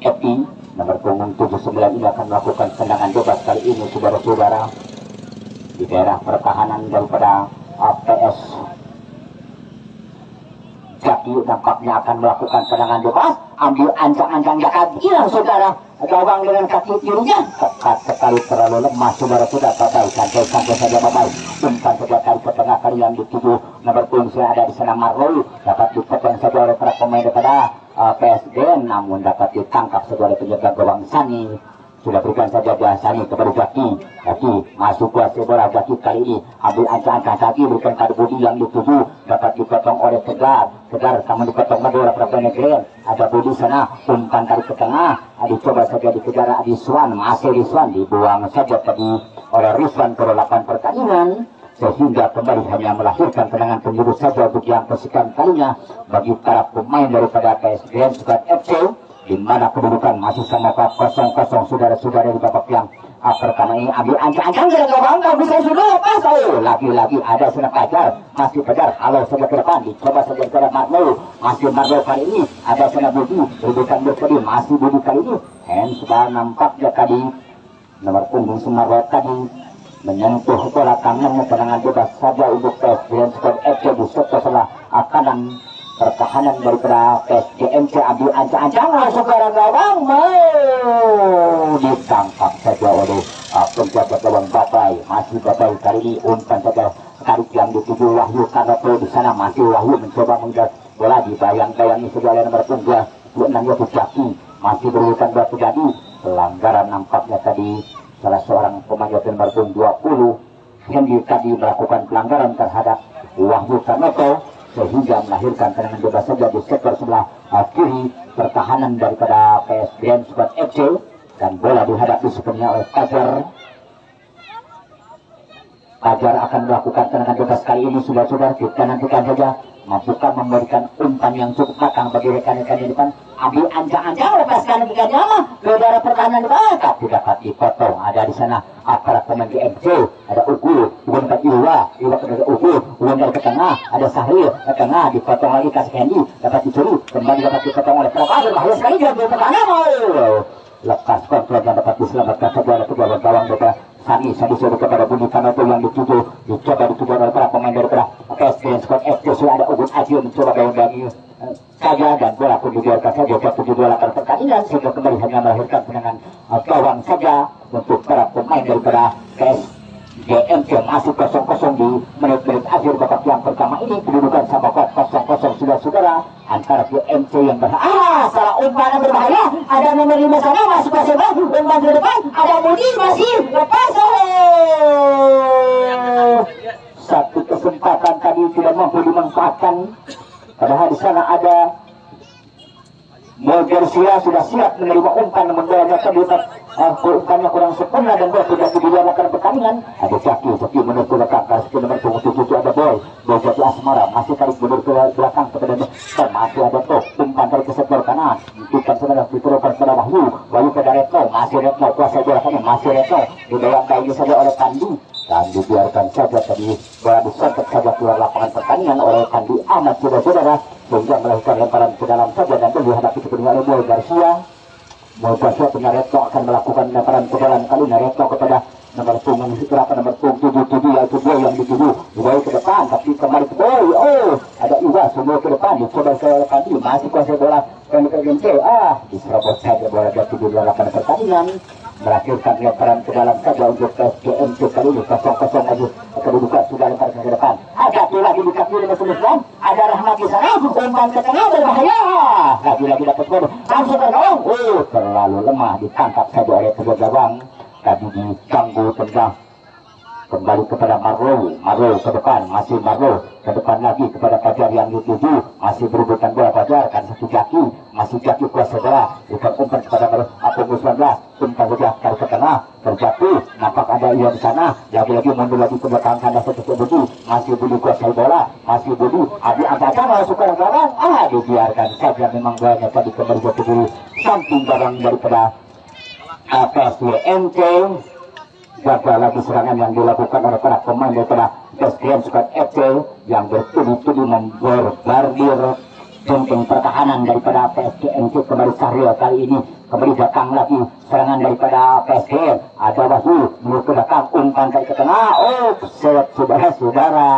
Epi. Nomor punggung 79 ini akan melakukan tendangan bebas kali ini, saudara-saudara, di daerah pertahanan daripada PS Jaki. Nampaknya akan melakukan tendangan bebas, ambil ancang-ancang Jakat, hilang saudara, gawang dengan kaki kirinya tepat sekali, terlalu lemah saudara-saudara. Babai santai saja Babai, umpan saja kali ke tengah, kali yang dituju nomor punggung ada di sana Marlow, dapat dipotong saja oleh para pemain daripada PSG, namun dapat ditangkap saja oleh penjaga gawang Sani. Sudah berikan saja Sani kepada Jaki, masuk kuasa bola. Jaki kali ini ambil ancang-ancang kaki, berikan pada Budi yang dituju, dapat dipotong oleh Tegar namun dipotong bola para pemain Grand. Ada Budi sana, umpan tarik ke tengah, dicoba saja dikejar Adiswan, masih Adiswan, dibuang saja tadi oleh Rizwan ke lapangan pertandingan, sehingga kembali hanya melahirkan tendangan penjuru saja untuk yang kesekian kalinya bagi para pemain daripada PSG Squad FC, di mana kedudukan masih sama 0-0 saudara-saudara di babak yang pertama ini. Ambil ancang-ancang dari gawang, bisa sudah lepas. Lagi-lagi ada sana Fajar, masih Fajar, halo saja ke depan, dicoba saja kepada Marlo, masih Marlo kali ini, ada sana Budi, berikan berkali, masih Budi kali ini, handsball nampaknya tadi nomor punggung Sumarro tadi menyentuh bola tangannya, tendangan bebas saja untuk PSG Squad FC di sektor sebelah kanan pertahanan daripada SGMC. Ambil ancang-ancang saudara gawang, mau ditangkap saja oleh penjaga gawang Babai, masih Babai kali ini, umpan saja tarik yang dituju Wahyu karena di sana, masih Wahyu mencoba mengejar bola, dibayang-bayangi saja oleh nomor punggung 26 yaitu Jaki, masih berikan bola terjadi pelanggaran nampaknya tadi salah seorang pemain nomor punggung 20 Hendy tadi melakukan pelanggaran terhadap Wahyu Karnoto, sehingga melahirkan tendangan bebas saja di sektor sebelah kiri pertahanan daripada PS Grand Squad FC, dan bola dihadapi sepenuhnya oleh Fajar. Fajar akan melakukan tendangan bebas kali ini, saudara-saudara, kita nantikan saja mampukah memberikan umpan yang cukup matang bagi rekan-rekan di depan. Ambil ancang-ancang, lepaskan ke dalam ke daerah pertahanan depan, tapi dapat dipotong. Ada di sana aparat pemain GMC, ada Ugul, kemudian ke Iwa kepada Ugul, kemudian ke tengah, ada Sahril ke tengah, dipotong lagi kasih Hendy, dapat dicuri, kembali dapat dipotong oleh Prabowo, bahaya sekali dia pertahanan, lepas kontrol yang dapat diselamatkan saja oleh kedua gawang daripada Sani sudah kepada Budi Kanoto yang dicoba oleh para pemain daripada PSG Squad FC. Sudah ada Ugun Ajio mencoba bayang-bayangi saja, dan bola pun dibiarkan saja ke 78 pertandingan, sehingga kembali hanya melahirkan tendangan gawang saja untuk para pemain daripada GMC. Masih 0-0 di menit-menit akhir babak yang pertama ini, kedudukan sama 0-0 saudara-saudara antara GMC yang salah umpan yang berbahaya, ada nomor 5 sana, masuk ke sebelah, umpan ke depan, ada Budi, masih lepas. Satu kesempatan tadi tidak mampu dimanfaatkan, padahal di sana ada Garcia sudah siap menerima umpan, namun bolanya umpannya kurang sempurna dan bola sudah dilakukan pertandingan. Ada Jaki menurut ke belakang, kasih nomor 77 ada Boy Jati Asmara, masih tarik mundur ke belakang kepada dan masih ada Tok, umpan dari ke sektor kanan, bukan sebenarnya diteruskan kepada Wahyu pada Retno, masih Retno kuasa bola kanan, masih Retno dibayangkan ini saja oleh Kandi, dan dibiarkan saja tadi bola disentuh saja keluar lapangan pertandingan oleh Kandi Ahmad saudara-saudara, sehingga melahirkan lemparan ke dalam saja, dan dihadapi sepenuhnya oleh Boy Garcia. Moga Naretno akan melakukan lemparan ke dalam kali Naretno kepada nomor punggung berapa nomor punggung 77 yaitu Boy yang dituju Boy ke depan tapi kembali ke Boy. Ada Iwa semua ke depan dicoba ke kali masih kuasa bola dan ke diserobot saja bola jatuh di dalam pertandingan melakukan lemparan ke dalam saja untuk SGMC kali ini 0-0 lagi kedudukan sudah lempar ke depan satu lagi di kaki nomor 9 ada Rahmat di sana umpan ke tengah berbahaya lagi dapat gol langsung tergolong terlalu lemah ditangkap saja oleh kedua gawang tadi diganggu tendang kembali kepada Marlo ke depan masih Marlo ke depan lagi kepada Fajar yang dituju masih berebutan bola Fajar kan satu Jaki masih Jaki kuasa bola bukan umpan kepada Apung 19 umpan saja tarik ke tengah terjatuh nampak ada ia di sana lagi-lagi mundur lagi ke belakang kandang satu Budi masih Budi kuasai bola masih Budi angkat masuk ke gawang dibiarkan saja memang bolanya tadi kembali ke diri samping gawang daripada PSMC gagal lagi serangan yang dilakukan oleh para pemain daripada SDM Squad FC yang bertubi-tubi memborbardir benteng pertahanan daripada PSDMC kembali Sahrial kali ini kembali datang lagi serangan daripada PSDM ada Wahyu menurut ke belakang umpan dari ke tengah saudara-saudara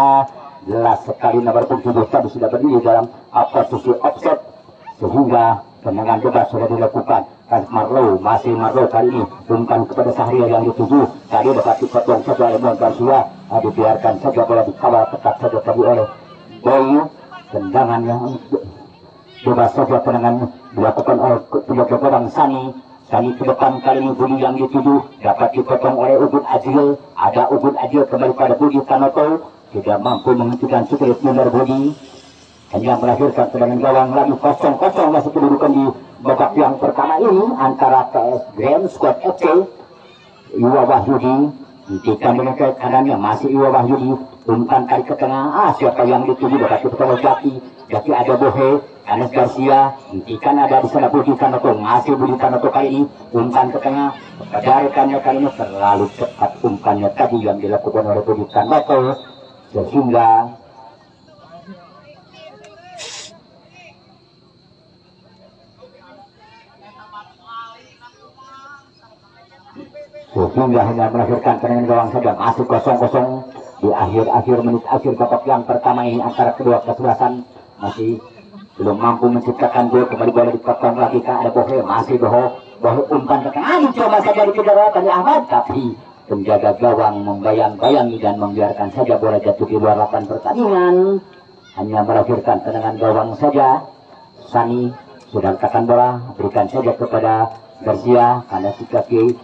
jelas sekali nomor 7 tadi sudah berdiri dalam posisi offset sehingga tendangan bebas sudah dilakukan Marlo masih Marlo kali ini umpan kepada Sahrial yang dituju tadi dapat dipotong saja oleh Mon Garcia dibiarkan saja bola dikawal ketat saja tadi oleh Boy tendangan yang bebas saja tendangan dilakukan oleh penjaga gawang Sani ke depan kali ini Budi yang dituju dapat dipotong oleh Ubud Ajil ada Ubud Ajil kembali pada Budi Tanoto tidak mampu menghentikan spirit nomor Budi hanya melahirkan tendangan gawang lagi 0-0 masih kedudukan di babak yang pertama ini antara PSGM Squad FC Iwa Wahyudi ditekan dengan ke kanannya masih Iwa Wahyudi umpan kali ke tengah siapa yang dituju dapat dipotong Jaki ada Bohe Anes Garcia ditekan ada di sana Budi Tanoto masih Budi Tanoto kali ini umpan ke tengah pada rekannya kali ini terlalu cepat umpannya tadi yang dilakukan oleh Budi Tanoto sehingga hanya melahirkan tendangan gawang saja masih 0-0 di akhir menit akhir babak yang pertama ini antara kedua kesebelasan masih belum mampu menciptakan gol kembali bola dipotong lagi ada Bohe masih Bohe umpan ke tengah coba saja dikejar oleh Ahmad tapi penjaga gawang membayang-bayangi dan membiarkan saja bola jatuh di luar lapangan pertandingan hanya melahirkan tendangan gawang saja Sani sudah letakkan bola berikan saja kepada Garcia karena si Jaki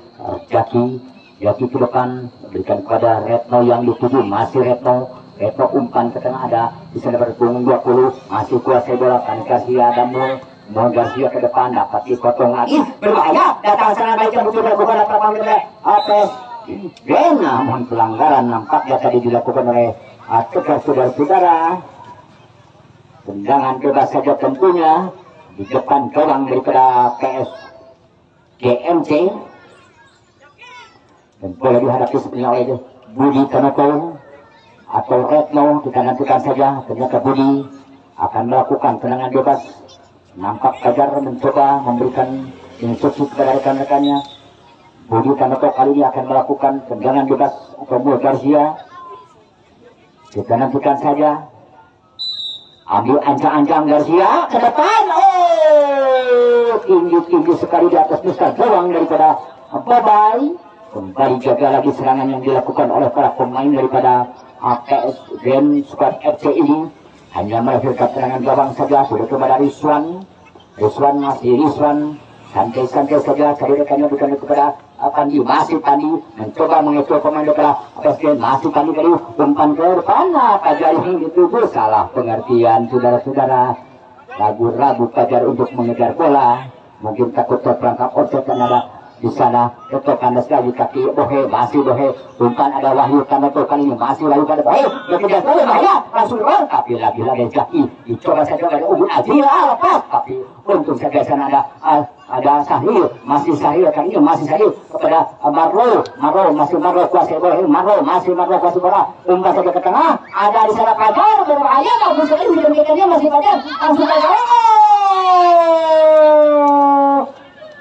ke depan berikan kepada Retno yang dituju masih Retno umpan ke tengah ada di sana berpunggung 20 masih kuasai bola kan Garcia dan Mo Garcia ke depan dapat dipotong lagi berbahaya datang serangan baik yang betul dilakukan oleh Apes namun pelanggaran nampaknya tadi dilakukan oleh saudara-saudara tendangan bebas saja tentunya di depan gawang daripada PSGMC dan bola dihadapi sebenarnya oleh Budi Tanoto atau Retno dikanankan saja ternyata Budi akan melakukan tendangan bebas nampak Fajar mencoba memberikan instruksi kepada rekan-rekannya Budi Tanoto kali ini akan melakukan tendangan bebas atau Mo Garcia dikanankan saja ambil ancang-ancang Garcia ke depan tinggi sekali di atas misal gawang daripada Bobai kembali jaga lagi serangan yang dilakukan oleh para pemain daripada PSGM Squad FC ini hanya melahirkan serangan gawang saja sudah kepada Rizwan santai-santai saja cari rekannya bukan kepada Pandi masih Pandi mencoba mengecoh pemain daripada PSGM masih Pandi kali umpan ke depan Fajar yang dituju salah pengertian saudara-saudara ragu-ragu Fajar untuk mengejar bola mungkin takut terperangkap offset dan ada di sana ketok kandas lagi kaki Bohe masih Bohe umpan ada Wahyu Tanoto kali ini masih Wahyu pada Bohe berkejar bola bahaya langsung keluar tapi lagi Jaki dicoba saja oleh Ubud Ajil lepas tapi untung saja sana ada Sahil masih Sahil kali ini masih Sahil kepada Marlo masih Marlo kuasai Bohe masih Marlo kuasai bola umpan saja ke tengah ada di sana Fajar berbahaya bagus sekali sudah mengejarnya masih Fajar langsung ke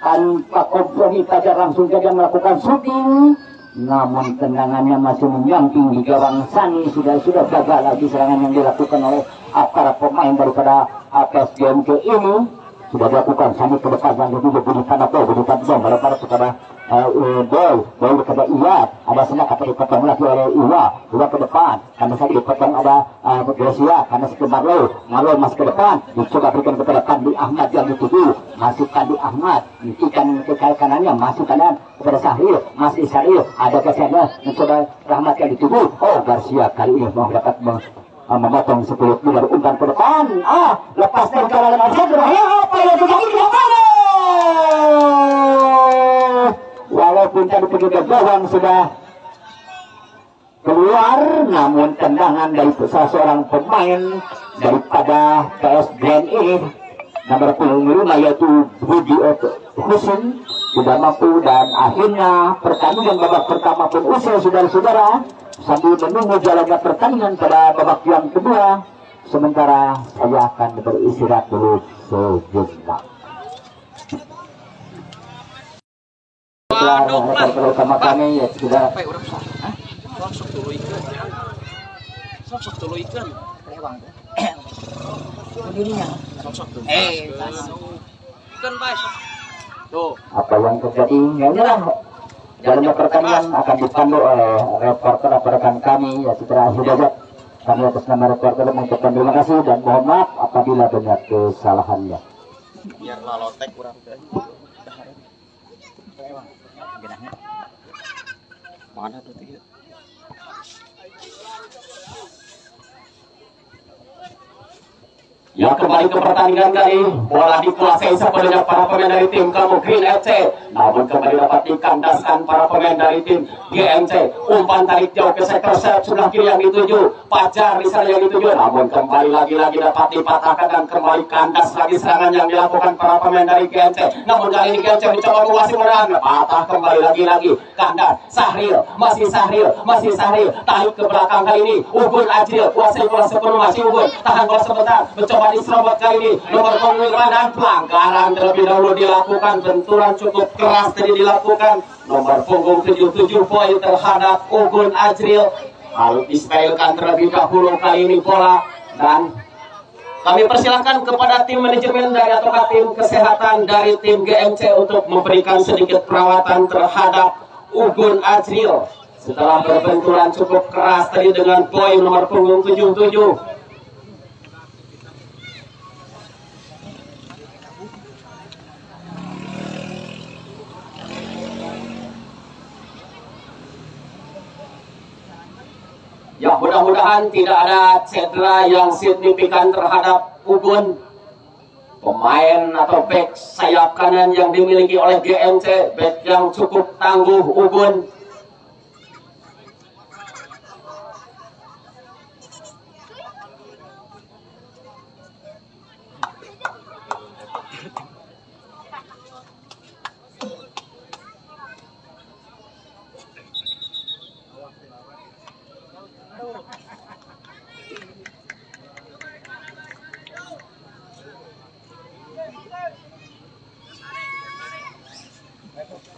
tanpa kompromi saja langsung saja melakukan shooting, namun tendangannya masih menyamping di gawang Sani. Sudah gagal lagi serangan yang dilakukan oleh para pemain daripada APS GMC ini. Sudah dilakukan Sani ke depan dan juga berikan bom pada kepada boy kepada Iwa. Ada senang apa dipotong lagi oleh Iwa ke depan karena saya dipotong ada Gracia karena sekedar Marlo masih ke depan dicoba berikan kepada Kandi Ahmad yang dituju, masih Kandi Ahmad ikan ke kanannya, masih kanan kepada Sahil, masih Sahil ada kesana mencoba Rahmat yang dituju. Garcia kali ini mau dapat memotong 10 dari umpan ke depan. Lepas dari kalangan apa yang terjadi di lapangan. Walaupun tadi penjaga gawang sudah keluar, namun tendangan dari salah seorang pemain daripada PS Grand ini nomor 5 yaitu Budi Husin tidak mampu, dan akhirnya pertandingan babak pertama pun usai saudara-saudara, sambil menunggu jalannya pertandingan pada babak yang kedua. Sementara saya akan beristirahat dulu sejenak. Terutama kami ya sudah apa yang terjadi inilah jalannya pertandingan akan dipandu oleh reporter rekan kami ya Citra Hidayat. Kami atas nama reporter mengucapkan terima kasih dan mohon maaf apabila banyak kesalahannya. Biar lalotek kurang mana tuh tiga. Ya, kembali ke pertandingan kali bola dikuasai sepenuhnya para pemain dari tim kamu Green FC, namun kembali dapat dikandaskan para pemain dari tim GMC. Umpan tarik jauh ke sektor sebelah kiri yang dituju Pajar di sana yang dituju, namun kembali lagi-lagi dapat dipatahkan dan kembali kandas lagi serangan yang dilakukan para pemain dari GMC. Namun kali ini GMC mencoba menguasai menang, patah kembali lagi-lagi kandas. Sahril tarik ke belakang kali ini. Ugun Ajril kuasai bola sepenuh, masih Ugun tahan bola sebentar, mencoba diserobot kali ini nomor punggung 5 dan pelanggaran terlebih dahulu dilakukan. Benturan cukup keras tadi dilakukan nomor punggung 77 poin terhadap Ugun Ajril. Lalu dispelkan terlebih dahulu kali ini bola, dan kami persilakan kepada tim manajemen dari atau tim kesehatan dari tim GMC untuk memberikan sedikit perawatan terhadap Ugun Ajril setelah berbenturan cukup keras tadi dengan poin nomor punggung 77. Ya, mudah-mudahan tidak ada cedera yang signifikan terhadap Ugun. Pemain atau back sayap kanan yang dimiliki oleh GMC, back yang cukup tangguh Ugun.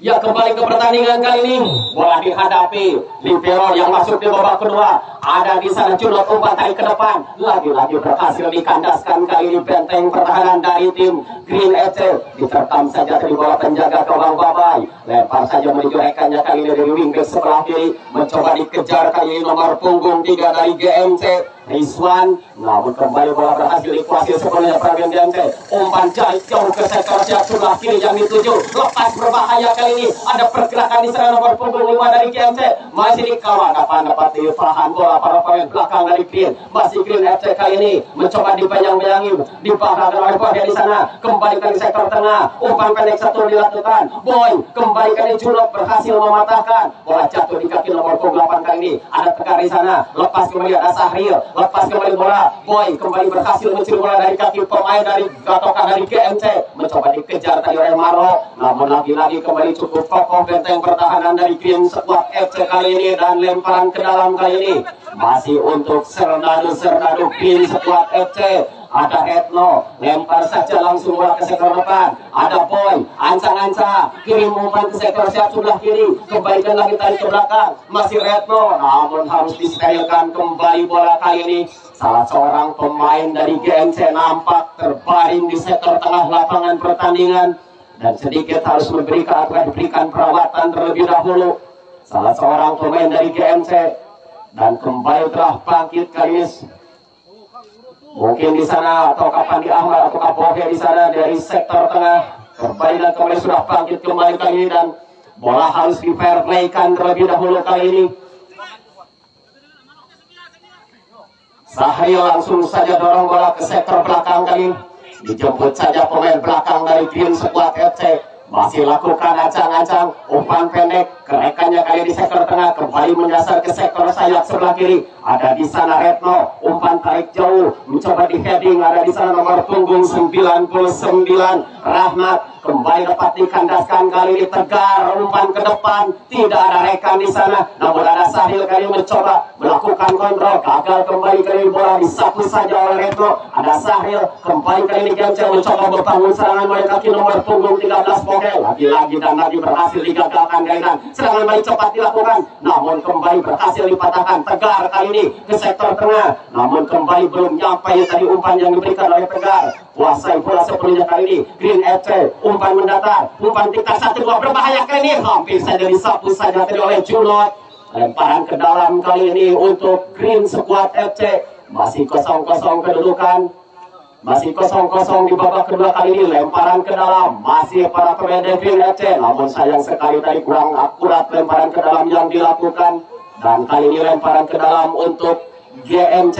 Ya, kembali ke pertandingan kali ini. Bola dihadapi libero yang masuk di babak kedua. Ada di sana culot umpan tarik ke depan. Lagi-lagi berhasil dikandaskan kali ini benteng pertahanan dari tim Green FC. Diterkam saja dari bola penjaga gawang Babai. Lempar saja menuju rekannya kali ini dari wingback sebelah kiri. Mencoba dikejar kali ini nomor punggung 3 dari GMC, Rizwan. Namun kembali bola berhasil dikuasai sepenuhnya Pravian GMC. Umpan jauh ke sektor sebelah kiri yang dituju. Lepas berbahaya kali ini. Ada pergerakan di sana nomor punggung 5 dari GMC. Masih dikawal dapat ditahan bola para pemain belakang dari Green. Masih Green FC kali ini mencoba dibayang-bayangi. Dibahas oleh Boy di sana. Kembalikan di sektor tengah. Umpan pendek satu dilakukan. Boy kembalikan di Julok berhasil mematahkan. Bola jatuh di kaki nomor punggung 8 kali ini. Ada tekan di sana. Lepas kembali ada Sahril. Lepas kembali bola. Boy kembali berhasil mencuri bola dari kaki pemain dari gatokan dari GMC. Mencoba dikejar tadi oleh Maro. Namun lagi-lagi kembali cukup kokoh benteng pertahanan dari Green Squad FC kali ini, dan lemparan ke dalam kali ini masih untuk Sernado Green Squad FC. Ada Retno, lempar saja langsung bola ke sektor depan. Ada Boy, ancang-ancang, kirim umpan ke sektor siap sebelah kiri. Kembalikan lagi tarik ke belakang. Masih Retno, namun harus distailkan kembali bola kali ini. Salah seorang pemain dari GMC nampak terbaring di sektor tengah lapangan pertandingan. Dan sedikit harus diberikan perawatan terlebih dahulu. Salah seorang pemain dari GMC. Dan kembali telah bangkit kali ini. Mungkin di sana atau Pandi Ahmad atau Bohe di sana dari sektor tengah. Kembali dan kembali sudah bangkit kembali kali ini. Dan bola harus di fair play-kan terlebih dahulu kali ini. Sahril langsung saja dorong bola ke sektor belakang kali ini. Dijemput saja pemain belakang dari Green Squad FC. Masih lakukan ancang-ancang umpan pendek, kerekannya kali di sektor tengah, kembali menyasar ke sektor sayap sebelah kiri. Ada di sana Retno, umpan tarik jauh, mencoba di heading. Ada di sana nomor punggung 99 Rahmat, kembali dapat dikandaskan kali ini. Tegar, umpan ke depan, tidak ada rekan di sana. Namun ada Sahil kali mencoba melakukan kontrol, gagal kembali kali bola disapu saja oleh Retno. Ada Sahil, kembali kali ini Gemcel mencoba membangun serangan oleh kaki nomor punggung 13 Bohel. Lagi-lagi dan lagi berhasil digagalkan Gaidan. Serangan baik cepat dilakukan, namun kembali berhasil dipatahkan. Tegar kali ini ke sektor tengah, namun kembali belum nyampe tadi umpan yang diberikan oleh Tegar. Kuasai bola sepenuhnya kali ini Green FC, umpan mendatar, umpan tingkat 1-2 berbahaya kali ini, hampir saja disapu saja tadi oleh Junot. Lemparan ke dalam kali ini untuk Green Squad FC. Masih kosong-kosong kedudukan. Masih kosong-kosong di babak kedua kali ini. Lemparan ke dalam masih para pemain Green FC. Namun sayang sekali tadi kurang akurat lemparan ke dalam yang dilakukan. Dan kali ini lemparan ke dalam untuk GMC.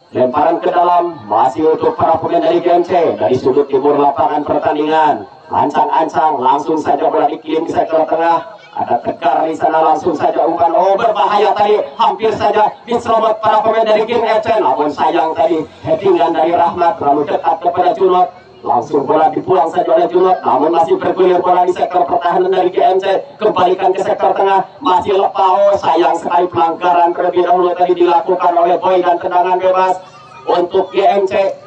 Lemparan ke dalam masih untuk para pemain dari GMC. Dari sudut timur lapangan pertandingan. Ancang-ancang langsung saja bola dikirim di sektor tengah. Ada Tegar di sana, langsung saja umpan. Oh, berbahaya tadi, hampir saja diserobot para pemain dari Green FC. Namun sayang tadi headingan dari Rahmat terlalu dekat kepada Junot. Langsung bola dipulang saja oleh Junot. Namun masih bergulir bola di sektor pertahanan dari GMC. Kembalikan ke sektor tengah, masih lepas. Oh, sayang sekali pelanggaran terlebih dahulu tadi dilakukan oleh Boy dan tendangan bebas untuk GMC.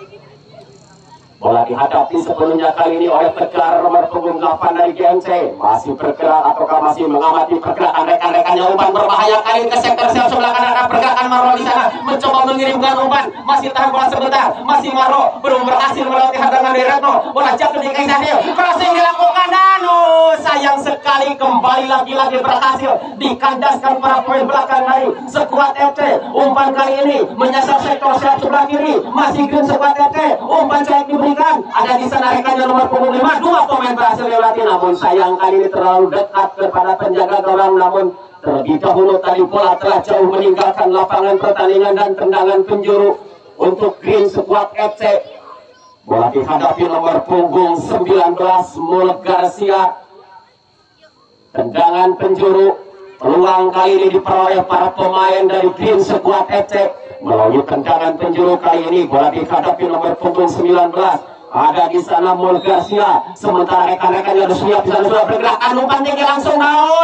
Bola dihadapi sepenuhnya kali ini oleh Tegar nomor punggung 8 dari GMC. Masih bergerak ataukah masih mengamati pergerakan rekan-rekannya. Umpan berbahaya kali ini ke sektor sebelah kanan. Ada pergerakan Maro di sana, mencoba mengirimkan umpan. Masih tahan bola sebentar. Masih Maro belum berhasil melewati hadangan dari Retno. Bola jatuh di kaki Sahil. Crossing dilakukan dan sayang sekali kembali lagi-lagi berhasil dikandaskan para pemain belakang dari Squad FC. Umpan kali ini menyasar sektor sebelah kiri. Masih Green Squad FC. Umpan cuek diberi. Ada di sana rekannya nomor punggung 5. Dua pemain berhasil lewati, namun sayang kali ini terlalu dekat kepada penjaga gawang. Namun terlebih dahulu tadi bola telah jauh meninggalkan lapangan pertandingan dan tendangan penjuru untuk Green Squad FC. Bola dihadapi nomor punggung 19 Mulek Garcia. Tendangan penjuru, peluang kali ini diperoleh para pemain dari Green Squad FC. Melalui tendangan penjuru kali ini bola dihadapi nomor punggung 19. Ada di sana Mulek Garcia. Sementara rekan-rekannya sudah bergerakan, umpan tinggi langsung.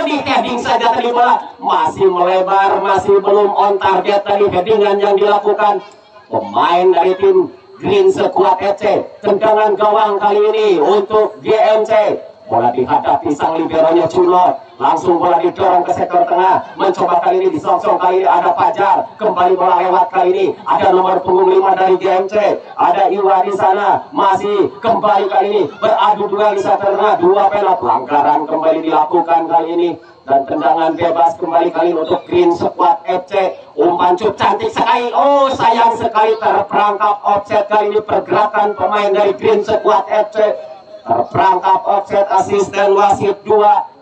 Di heading saja tadi bola masih melebar, masih belum on target tadi headingan yang dilakukan pemain dari tim Green Squad FC. Tendangan gawang kali ini untuk GMC. Bola dihadapi sang liberonya Junot. Langsung bola didorong ke sektor tengah. Mencoba kali ini disongsong, kali ini ada Fajar. Kembali bola lewat kali ini. Ada nomor punggung 5 dari GMC. Ada Iwa di sana. Masih kembali kali ini beradu duel di sektor tengah. Dua pelot. Pelanggaran kembali dilakukan kali ini. Dan tendangan bebas kembali kali ini untuk Green Squad FC. Umpan cup cantik sekali. Oh, sayang sekali terperangkap offset kali ini pergerakan pemain dari Green Squad FC. Terperangkap offset asisten wasit 2.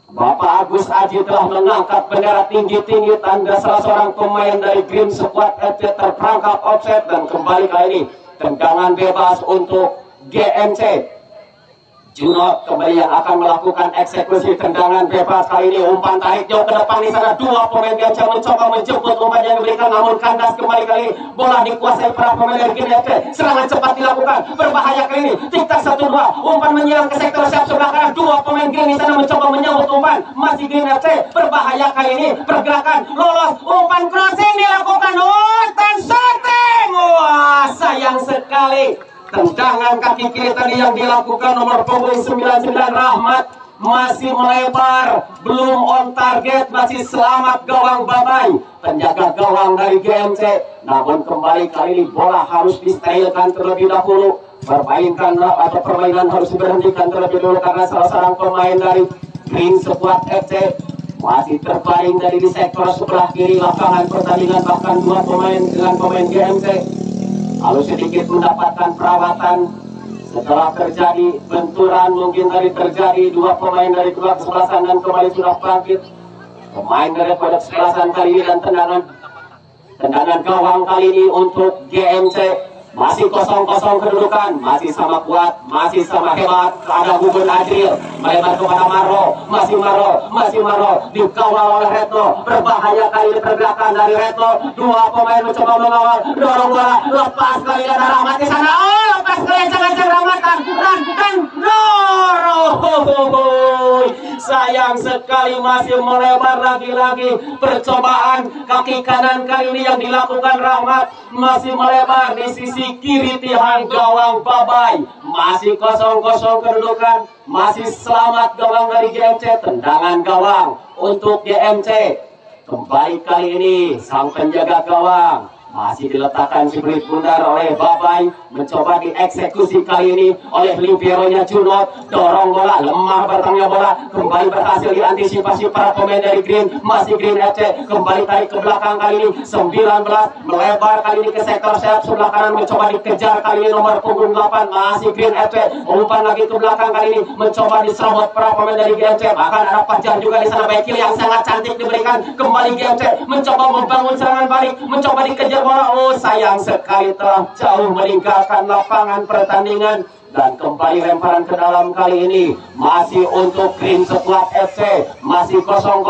Bapak Agus Aji telah mengangkat bendera tinggi-tinggi tanda salah seorang pemain dari Green Squad FC terperangkap offset. Dan kembali kali ini tendangan bebas untuk GMC. Junot kembali yang akan melakukan eksekusi tendangan bebas kali ini. Umpan tarik jauh ke depan di sana. Dua pemain Gence mencoba menjemput umpan yang diberikan, namun kandas kembali kali ini. Bola dikuasai para pemain dari GNFC. Serangan cepat dilakukan, berbahaya kali ini. Tiktak 1-2. Umpan menyerang ke sektor siap sebelah kanan. Dua pemain Green di sana mencoba menyambut umpan. Masih GNFC berbahaya kali ini. Pergerakan lolos. Umpan crossing dilakukan. Dan shooting. Wah, sayang sekali. Tendangan kaki kiri tadi yang dilakukan nomor punggung 99 Rahmat masih melebar, belum on target, masih selamat gawang Babai, penjaga gawang dari GMC. Namun kembali kali ini bola harus disterilkan terlebih dahulu. Permainan harus diberhentikan terlebih dahulu karena salah seorang pemain dari Green Squad FC masih terbaring dari di sektor sebelah kiri lapangan pertandingan, bahkan dua pemain dengan pemain GMC lalu sedikit mendapatkan perawatan setelah terjadi benturan, mungkin dari terjadi dua pemain dari kedua kesebelasan dan kembali sudah bangkit pemain dari kedua kesebelasan kali ini. Dan tendangan gawang kali ini untuk GMC masih 0-0 kedudukan, masih sama kuat, masih sama hebat. Ada Gugun Adril melebar kepada Maro, masih Maro dikawal oleh Retno. Berbahaya kali ini pergerakan dari Retno. Dua pemain mencoba mengawal, dorong bola, lepas kali ada Rahmat di sana. Oh, lepas kali ancang-ancang Rahmat dan sayang sekali masih melebar lagi-lagi. Percobaan kaki kanan kali ini yang dilakukan Rahmat masih melebar di sisi kiri tiang gawang Babai. Masih 0-0 kedudukan, masih selamat gawang dari GMC. Tendangan gawang untuk GMC. Kembali kali ini sang penjaga gawang masih diletakkan sibrit bundar oleh Babai, mencoba dieksekusi kali ini oleh liberonya Junot. Dorong bola, lemah bertangnya bola, kembali berhasil diantisipasi para pemain dari Green. Masih Green FC kembali tarik ke belakang kali ini 19, melebar kali ini ke sektor sayap sebelah kanan, mencoba dikejar kali ini nomor punggung 8 masih Green FC. Umpan lagi ke belakang kali ini, mencoba diserobot para pemain dari GMC. Bahkan ada Fajar juga di sana, back kill yang sangat cantik diberikan. Kembali GMC mencoba membangun serangan balik, mencoba dikejar bola. Oh, sayang sekali telah jauh meninggalkan lapangan pertandingan. Dan kembali lemparan ke dalam kali ini masih untuk Green Squad FC. Masih 0-0,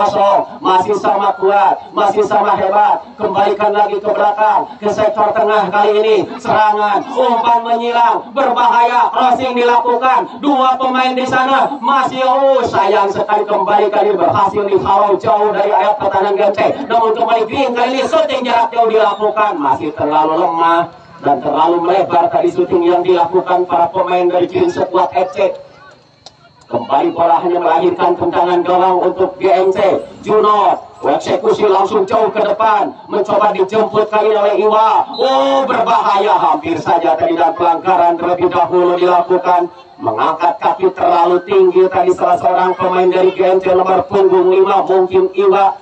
masih sama kuat, masih sama hebat. Kembalikan lagi ke belakang, ke sektor tengah kali ini. Serangan, umpan menyilang, berbahaya, crossing dilakukan. Dua pemain di sana masih, sayang sekali kembali kali berhasil dihalau jauh dari area pertahanan GMC. Namun kembali Green kali ini shooting jarak jauh dilakukan, masih terlalu lemah dan terlalu melebar tadi syuting yang dilakukan para pemain dari Green Squad FC. Kembali bola hanya melahirkan tendangan gawang untuk GMC. Junot eksekusi langsung jauh ke depan, mencoba dijemput kali oleh Iwa. Oh, berbahaya, hampir saja tadi dan pelanggaran terlebih dahulu dilakukan. Mengangkat kaki terlalu tinggi tadi salah seorang pemain dari GMC nomor punggung 5, mungkin Iwa.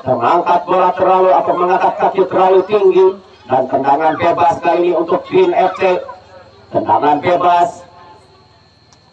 Mengangkat bola mengangkat kaki terlalu tinggi. Dan tendangan bebas kali ini untuk Green FC. Tendangan bebas.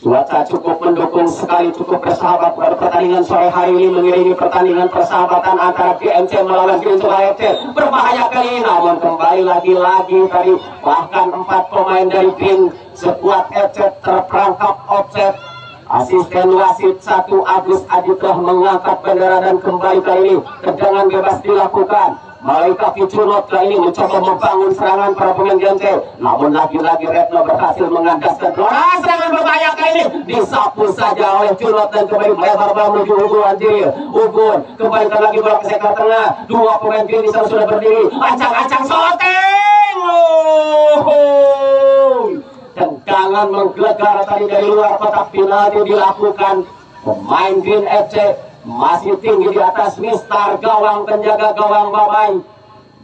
Cuaca cukup mendukung sekali, cukup bersahabat pada pertandingan sore hari ini, mengiringi pertandingan persahabatan antara GMC melawan Green Squad FC. Berbahaya kali ini, namun kembali lagi-lagi tadi bahkan 4 pemain dari Green Squad FC terperangkap offset. Asisten wasit 1 Agus Aditlah mengangkat bendera dan kembali kali ini tendangan bebas dilakukan. Melalui kaki Junot kali ini mencoba membangun serangan para pemain GMC. Namun lagi-lagi Retno berhasil mengandaskan bola. Serangan berbahaya kali ini disapu saja oleh Junot dan kembali melebar bola menuju Ugun Anjir. Ugun kembalikan lagi bola ke sektor tengah. Dua pemain Green di sana sudah berdiri. Ancang-ancang shooting. Tendangan menggelegar tadi dari luar kotak penalti dilakukan pemain Green FC. Masih tinggi di atas Mister gawang penjaga gawang Babai.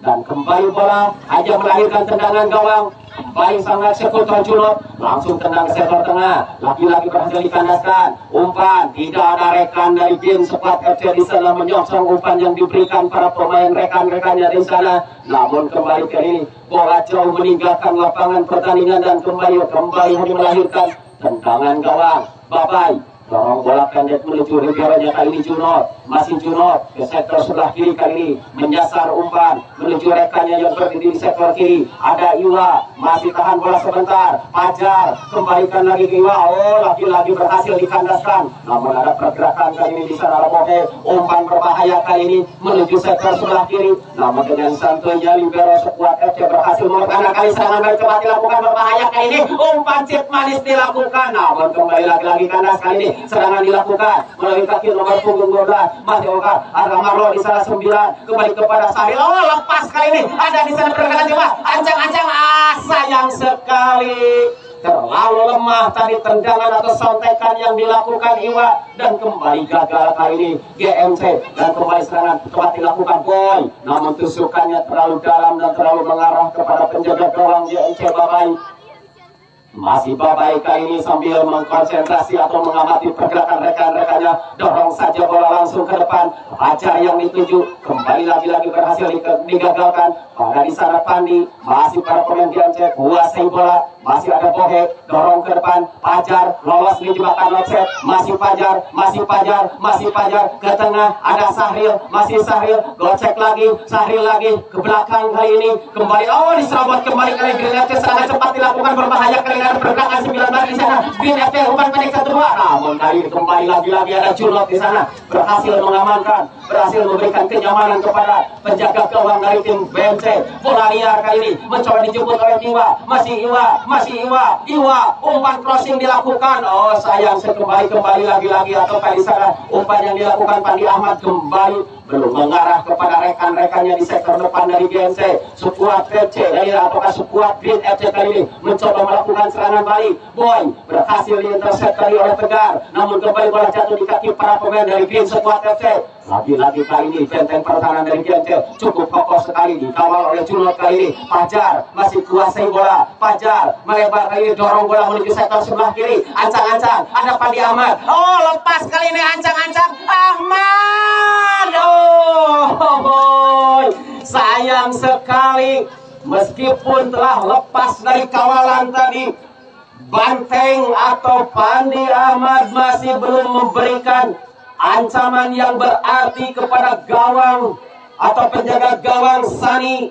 Dan kembali bola hanya melahirkan tendangan gawang. Kembali sang eksekutor Junot, langsung tendang ke sektor tengah. Lagi-lagi berhasil dikandaskan. Umpan, tidak ada rekan dari Green Squad FC di sana menyongsong umpan yang diberikan para pemain rekan-rekannya di sana. Namun kembali ke ini bola jauh meninggalkan lapangan pertandingan dan kembali hanya melahirkan tendangan gawang Babai. dorong bola pendek menuju Riberonya kali ini Junot, masih Junot ke sektor sebelah kiri kali ini menyasar umpan menuju rekannya yang berdiri di sektor kiri. Ada Iwa, masih tahan bola sebentar. Fajar kembalikan lagi ke Iwa. Oh, lagi-lagi berhasil dikandaskan. Namun ada pergerakan kali ini di sana Bohe. Umpan berbahaya kali ini menuju sektor sebelah kiri. Namun dengan santuinya libero sekuat FC berhasil menekan kali serangan baik cepat dilakukan berbahaya kali ini. Umpan chip manis dilakukan. Namun kembali lagi-lagi kandas kali ini. Serangan dilakukan melalui kaki nomor punggung 12 masih Oka. Ada Marlo di sana 9 kembali kepada Sahil. Oh, lepas kali ini ada di sana pergerakan coba ancang-ancang. Sayang sekali terlalu lemah tadi tendangan atau sontekan yang dilakukan Iwa dan kembali gagal kali ini GMC dan kembali serangan tepat dilakukan Boy, namun tusukannya terlalu dalam dan terlalu mengarah kepada penjaga gawang GMC Babai. Masih Babai kali ini sambil mengkonsentrasi atau mengamati pergerakan rekan-rekannya. Dorong saja bola langsung ke depan. Fajar yang dituju kembali lagi-lagi berhasil digagalkan. Pada di sana Pandi, masih para pemain GMC kuasai bola. Masih ada Bohe, dorong ke depan. Fajar lolos di jebakan offset. Masih Fajar, masih Fajar, masih Fajar ke tengah. Ada Sahril, masih Sahril. Gocek lagi, Sahril lagi ke belakang kali ini. Kembali, oh diserobot kembali kali Green sangat cepat dilakukan berbahaya kali ini. Pergerakan 19 di sana. Green FC umpan pendek 1-2. Namun kali kembali lagi-lagi ada Junot di sana. Berhasil mengamankan, berhasil memberikan kenyamanan kepada penjaga gawang dari tim BMC. Bola liar kali ini mencoba dijemput oleh Iwa. Masih Iwa, masih Iwa. Iwa, umpan crossing dilakukan. Oh sayang kembali lagi-lagi atau di sana umpan yang dilakukan Pandi Ahmad kembali belum mengarah kepada rekan-rekannya di sektor depan dari GMC. Skuad FC dari apakah skuad Green FC kali ini mencoba melakukan serangan balik. Boy berhasil diintercept kali oleh Tegar, namun kembali bola jatuh di kaki para pemain dari Green skuad FC. Lagi-lagi kali ini benteng pertahanan dari GMC cukup kokoh sekali dikawal oleh Junot kali ini. Fajar masih kuasai bola. Fajar melebar kali ini dorong bola menuju sektor sebelah kiri. Ancang-ancang ada Pandi Ahmad. Oh lepas kali ini ancang-ancang Ahmad. Oh, sayang sekali meskipun telah lepas dari kawalan tadi, banteng atau Pandi Ahmad masih belum memberikan ancaman yang berarti kepada gawang atau penjaga gawang Sani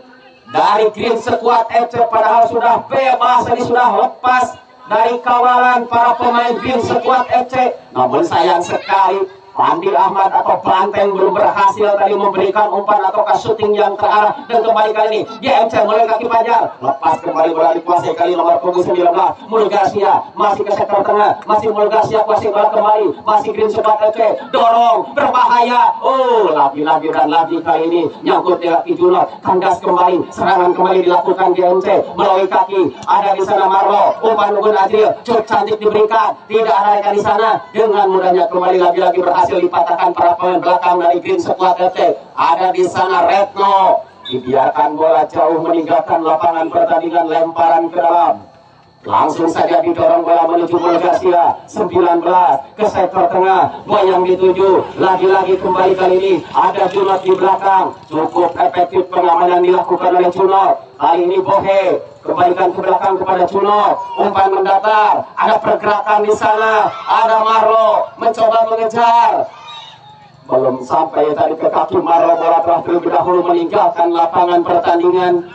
dari Green Squad FC. Padahal sudah bebas, tadi sudah lepas dari kawalan para pemain Green Squad FC. Namun sayang sekali Pandi Ahmad atau Banteng belum berhasil tadi memberikan umpan atau shooting yang terarah. Dan kembali kali ini GMC mulai kaki Fajar, lepas kembali bola dikuasai kali nomor punggung 19 Mul Garcia, masih ke sektor tengah, masih Mul Garcia kuasai bola kembali, masih Green Squad FC dorong berbahaya. Oh lagi-lagi dan lagi kali ini nyangkut di kaki Junot, kandas kembali, serangan kembali dilakukan GMC melalui kaki. Ada di sana Marlo, umpan Nugun Adril, cut cantik diberikan, tidak ada rekan di sana. Dengan mudahnya kembali lagi-lagi berhasil dipatahkan para pemain belakang dari Green Squad FC. Ada di sana Retno, dibiarkan bola jauh meninggalkan lapangan pertandingan, lemparan ke dalam. Langsung saja didorong bola menuju Mul Garcia 19 ke sektor tengah. Boy yang dituju, lagi-lagi kembali kali ini ada Junot di belakang. Cukup efektif pengamanan dilakukan oleh Junot. Kali ini Bohe kembalikan ke belakang kepada Junot. Umpan mendatar, ada pergerakan di sana. Ada Marlo mencoba mengejar. Belum sampai tadi ke kaki Marlo, bola telah terlebih dahulu meninggalkan lapangan pertandingan.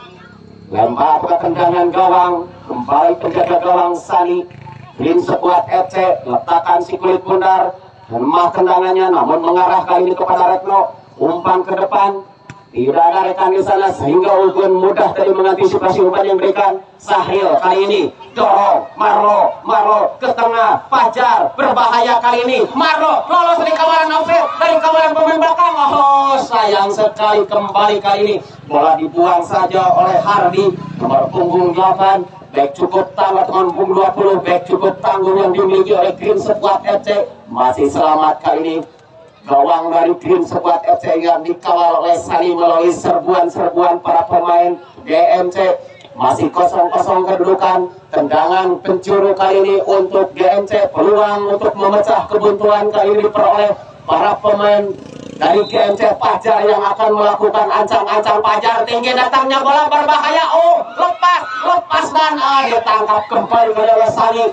Lempar ke tendangan gawang, kembali penjaga gawang Sani. Green Squad FC letakkan si kulit bundar, lemah tendangannya namun mengarah kali ini kepada Retno. Umpan ke depan, tidak ada rekan di sana sehingga Ugun mudah tadi mengantisipasi umpan yang diberikan. Sahril kali ini dorong Marlo ke tengah. Fajar berbahaya kali ini. Marlo lolos dari kawalan offset, dari kawalan pemain belakang. Oh sayang sekali kembali kali ini bola dibuang saja oleh Hardi nomor punggung 8. Back cukup tangguh dengan punggung 20, back cukup tangguh yang dimiliki oleh Green Squad FC. Masih selamat kali ini gawang dari Green Squad FC yang dikawal oleh Sani melalui serbuan-serbuan para pemain GMC. Masih kosong-kosong kedudukan. Tendangan penjuru kali ini untuk GMC. Peluang untuk memecah kebuntuan kali ini diperoleh para pemain dari GMC. Fajar yang akan melakukan ancang-ancang. Fajar tinggi datangnya bola berbahaya. Oh lepas dan ditangkap kembali oleh Sani.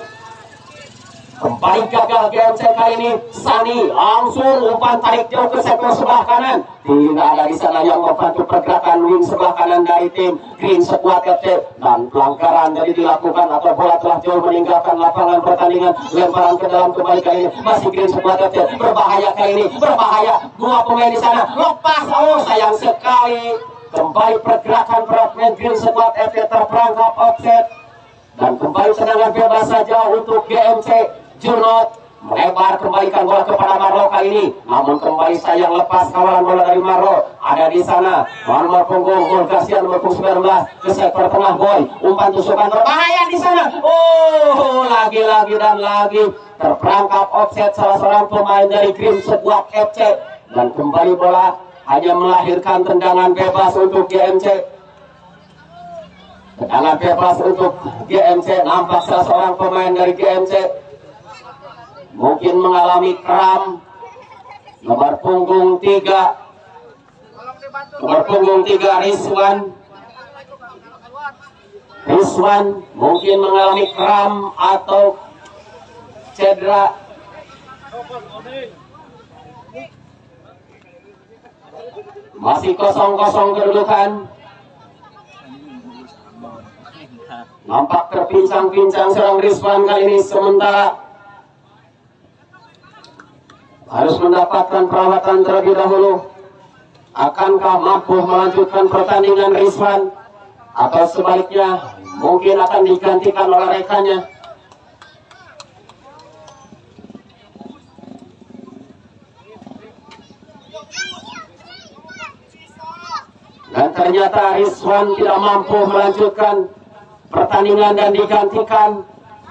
Baik gagal GMC kali ini. Sani langsung umpan tarik jauh ke sektor sebelah kanan. Tidak ada di sana yang membantu pergerakan wing sebelah kanan dari tim Green Squad FC. Dan pelanggaran jadi dilakukan atau bola telah jauh meninggalkan lapangan pertandingan. Lemparan ke dalam kembali kali ini. Masih Green Squad FC. Berbahaya kali ini. Berbahaya. Dua pemain di sana. Lepas. Oh sayang sekali. Kembali pergerakan pemain Green Squad FC terperangkap offset. Dan kembali tendangan bebas saja untuk GMC. Junot melebar kembalikan bola kepada Marlo kali ini. Namun kembali sayang lepas kawalan bola dari Marlo. Ada di sana nomor punggung Mulgasian nomor 19 ke sektor tengah Boy. Umpan tusukan berbahaya di sana. Oh, lagi-lagi dan lagi terperangkap offset salah seorang pemain dari Green Squad FC. Dan kembali bola hanya melahirkan tendangan bebas untuk GMC. Tendangan bebas untuk GMC. Nampak salah seorang pemain dari GMC mungkin mengalami kram. Nomor punggung 3 Rizwan mungkin mengalami kram atau cedera. Masih 0-0 kedudukan. Nampak terpincang-pincang seorang Rizwan kali ini, sementara harus mendapatkan perawatan terlebih dahulu. Akankah mampu melanjutkan pertandingan Rizwan, atau sebaliknya mungkin akan digantikan oleh rekannya? Dan ternyata Rizwan tidak mampu melanjutkan pertandingan dan digantikan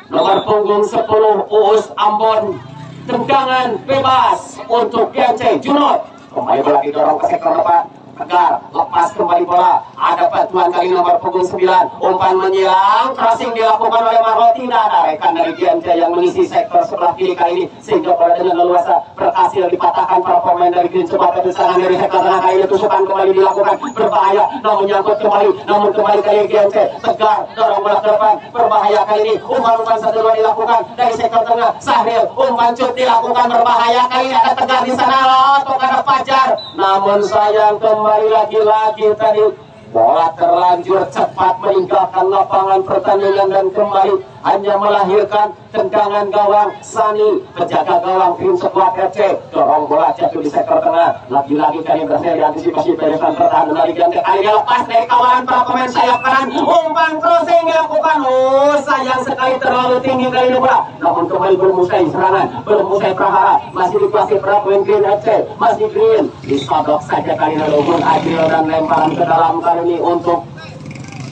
nomor punggung 10 Uus Ambon. Tendangan bebas untuk GMC. Junot kembali bola didorong ke sektor depan. Tegar lepas kembali bola. Ada bantuan kali nomor punggung 9. Umpan menyilang, crossing dilakukan oleh Marlo. Tidak ada rekan dari GMC yang mengisi sektor sebelah kiri kali ini, sehingga bola dengan leluasa berhasil dipatahkan para pemain dari Green Squad. Serangan dari sektor tengah kali ini, tusukan kembali dilakukan, berbahaya, namun menyangkut kembali, namun kembali kali GMC. Tegar dorong bola ke depan, berbahaya kali ini. Umpan 1-2 dilakukan dari sektor tengah. Sahril umpan cut dilakukan, berbahaya kali ini. Ada Tegar di sana, untuk ada Fajar, namun sayang kembali lagi-lagi tadi bola terlanjur cepat meninggalkan lapangan pertandingan dan kembali hanya melahirkan tendangan gawang Sani, penjaga gawang Green Squad FC. Dorong bola jatuh di sektor tengah. Lagi-lagi kali berhasil diantisipasi barisan pertahanan dari ganti. Kali lepas dari kawalan para pemain sayap kanan. Umpan crossing dilakukan. Oh, sayang sekali terlalu tinggi kali ini bola. Namun kembali belum usai serangan, belum usai prahara. Masih dikuasai para pemain Green FC. Masih Green. Disodok saja kali ini Lugun Adril dan lemparan ke dalam kali ini untuk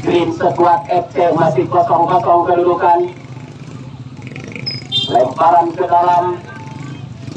Green Squad FC. Masih 0-0 kedudukan. Lemparan ke dalam,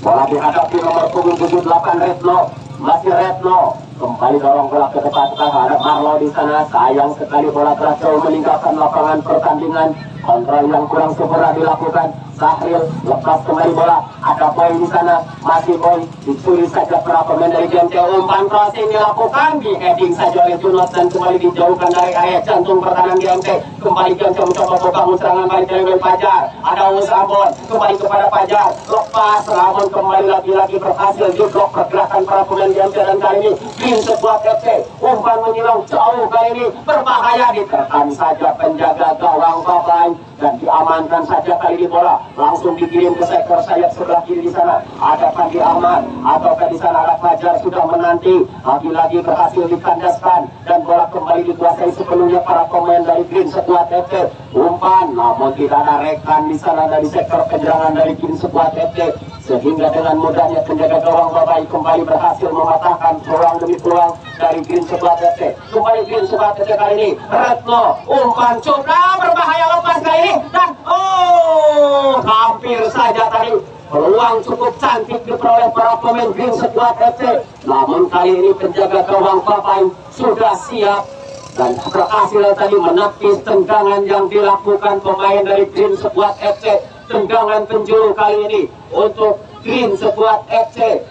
bola dihadapi nomor punggung 78 Retno. Masih Retno kembali dorong bola ke depan. Ada Marlo di sana. Sayang sekali bola berhasil meninggalkan lapangan pertandingan. Kontrol yang kurang sempurna dilakukan. Sahril lepas kembali bola. Ada Boy di sana. Masih Boy. Dicuri saja para pemain dari GMC. Umpan crossing dilakukan. Di heading saja oleh Junot dan kembali dijauhkan dari area jantung pertahanan GMC. Kembali GMC mencoba membangun serangan balik dari Fajar. Ada Uus Ambon. Kembali kepada Fajar. Lepas. Namun kembali lagi-lagi berhasil diblok pergerakan para pemain GMC. Dan kali ini Green Squad FC. Umpan menyilang jauh kali ini. Berbahaya. Diterkan saja penjaga gawang Babai. Dan diamankan saja kali ini bola. Langsung dikirim ke sektor sayap sebelah kiri di sana. Ada Fandi Ahmad ataukah di sana ada Fajar sudah menanti. Lagi-lagi berhasil dikandaskan dan bola kembali dikuasai sepenuhnya para pemain dari Green Squad FC. Umpan, namun tidak ada rekan di sana dari sektor penyerangan dari Green Squad FC, sehingga dengan mudahnya penjaga gawang Babai kembali berhasil mematahkan peluang demi peluang dari Green Squad FC. Kembali Green Squad FC kali ini Retno, umpan coba berbahaya lepas kali ini dan hampir saja tadi peluang cukup cantik diperoleh para pemain Green Squad FC. Namun kali ini penjaga gawang Babai sudah siap dan berhasil tadi menepis tendangan yang dilakukan pemain dari Green Squad FC. Tendangan penjuru kali ini untuk Green Squad FC.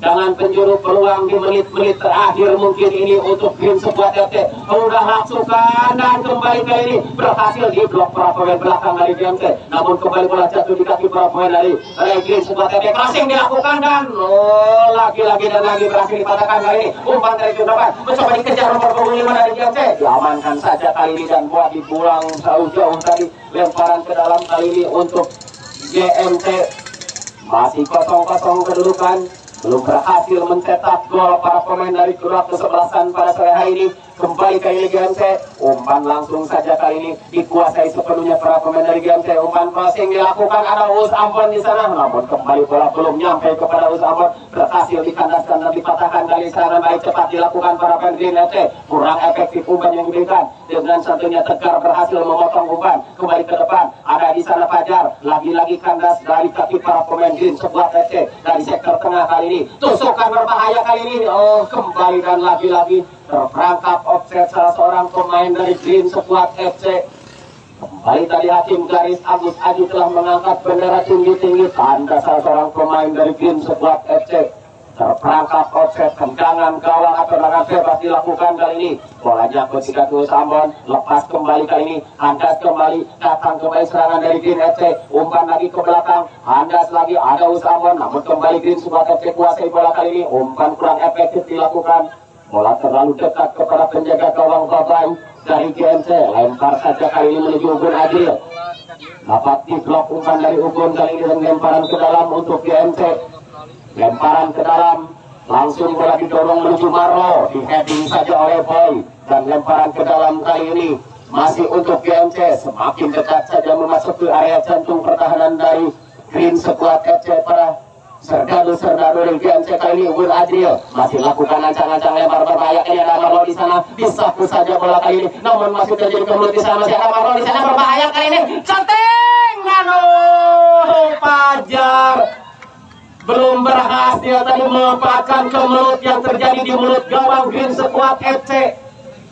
dengan penjuru peluang di menit-menit terakhir mungkin ini untuk Green Squad FC. Udah laksukan dan kembali kali ini berhasil di blok para pemain belakang dari GMC. Namun kembali bola jatuh di kaki para pemain dari Green Squad FC. Crossing dilakukan dan lagi-lagi dan lagi berhasil dipatahkan kali ini. Umpan dari depan mencoba dikejar nomor 25 dari GMC. Diamankan saja kali ini dan buat dibuang jauh-jauh tadi. Lemparan ke dalam kali ini untuk GMC. Masih 0-0 kedudukan. Belum berhasil mencetak gol para pemain dari kedua kesebelasan pada sore hari ini. Kembali kali ini GMC, umpan langsung saja kali ini dikuasai sepenuhnya para pemain dari GMC. Umpan crossing dilakukan, ada Us Ambon di sana, namun kembali bola belum nyampe kepada Us Ambon. Berhasil dikandaskan dan dipatahkan dari sana. Baik cepat dilakukan para pemain Green FC. Kurang efektif umpan yang diberikan. Dengan satunya Tegar berhasil memotong umpan. Kembali ke depan, ada di sana Fajar. Lagi-lagi kandas dari kaki para pemain Green Squad FC dari sektor tengah kali ini. Tusukan berbahaya kali ini. Kembali dan lagi-lagi terperangkap offset salah seorang pemain dari Green Squad FC. Kembali tadi hakim garis Agus Adi telah mengangkat bendera tinggi-tinggi tanda salah seorang pemain dari Green Squad FC terperangkap offset. Tendangan gawang atau tendangan bebas dilakukan kali ini. Bolanya ketika Us Ambon lepas kembali kali ini. Handas kembali, datang kembali serangan dari Green FC. Umpan lagi ke belakang, handas lagi, ada Us Ambon. Namun kembali Green Squad FC kuasai bola kali ini. Umpan kurang efektif dilakukan. Bola terlalu dekat kepada penjaga gawang Babai dari GMC. Lempar saja kali ini menuju Ugun Adil. Dapat diblok umpan dari Ugun kali ini dan lemparan ke dalam untuk GMC. Lemparan ke dalam, langsung bola didorong menuju Marlo. Di heading saja oleh Boy. Dan lemparan ke dalam kali ini masih untuk GMC. Semakin dekat saja memasuki area jantung pertahanan dari Green Squad FC para Serdadu dari GMC kali ini. Ugun Adriel masih lakukan ancang-ancang lempar berbahaya. Ini ada Marlo di sana, disapu saja bola kali ini. Namun masih terjadi kemulut di sana, masih ada Marlo di sana berbahaya kali ini. Canting, Fajar belum berhasil tadi memanfaatkan kemelut yang terjadi di mulut gawang Green Squad FC.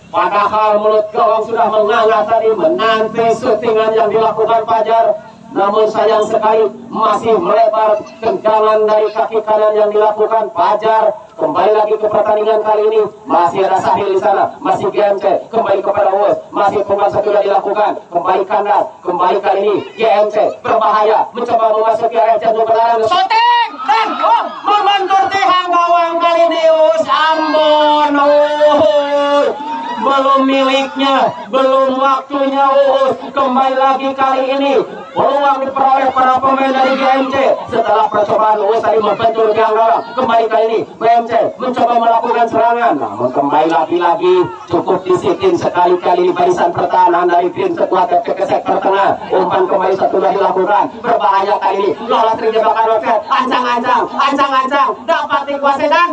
Padahal mulut gawang sudah menganga tadi menanti syutingan yang dilakukan Fajar. Namun sayang sekali masih melebar tendangan dari kaki kanan yang dilakukan Fajar. Kembali lagi ke pertandingan kali ini. Masih ada Sahil di sana, masih GMC. Kembali kepada Us, masih pembuat sudah dilakukan. Kembali kandas, kembali kali ini GMC berbahaya, mencoba memasuki area jantung pertahanan. Shooting dan membentur tiang gawang kali ini Us Ambon. Belum miliknya, belum waktunya Uus. Kembali lagi kali ini peluang diperoleh para pemain dari GMC. Setelah percobaan Uus tadi membentur tiang gawang, kembali kali ini GMC mencoba melakukan serangan. Namun kembali lagi-lagi cukup disiplin sekali-kali di barisan pertahanan dari Green Squad FC ke sektor tengah. Umpan kembali satu sudah dilakukan, berbahaya kali ini. Lolos dari jebakan offset, ancang-ancang dapat dikuasai dan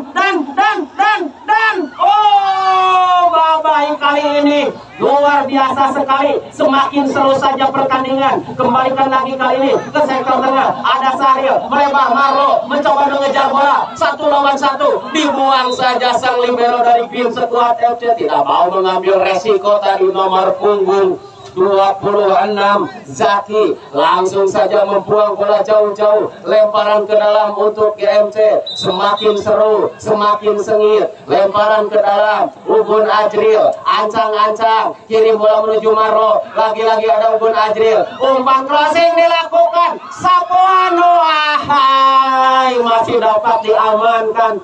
baik kali ini luar biasa sekali. Semakin seru saja pertandingan. Kembalikan lagi kali ini ke sektor tengah. Ada Sahil melebar, Marlo mencoba mengejar bola 1 lawan 1. Dibuang saja sang libero dari Green Squad FC. Tidak mau mengambil resiko tadi nomor punggung 26 Zaki langsung saja membuang bola jauh-jauh. Lemparan ke dalam untuk GMC. Semakin seru, semakin sengit. Lemparan ke dalam Ugun Ajril, ancang-ancang kirim bola menuju Marlo. Lagi-lagi ada Ugun Ajril. Umpan crossing dilakukan Sapuano. Masih dapat diamankan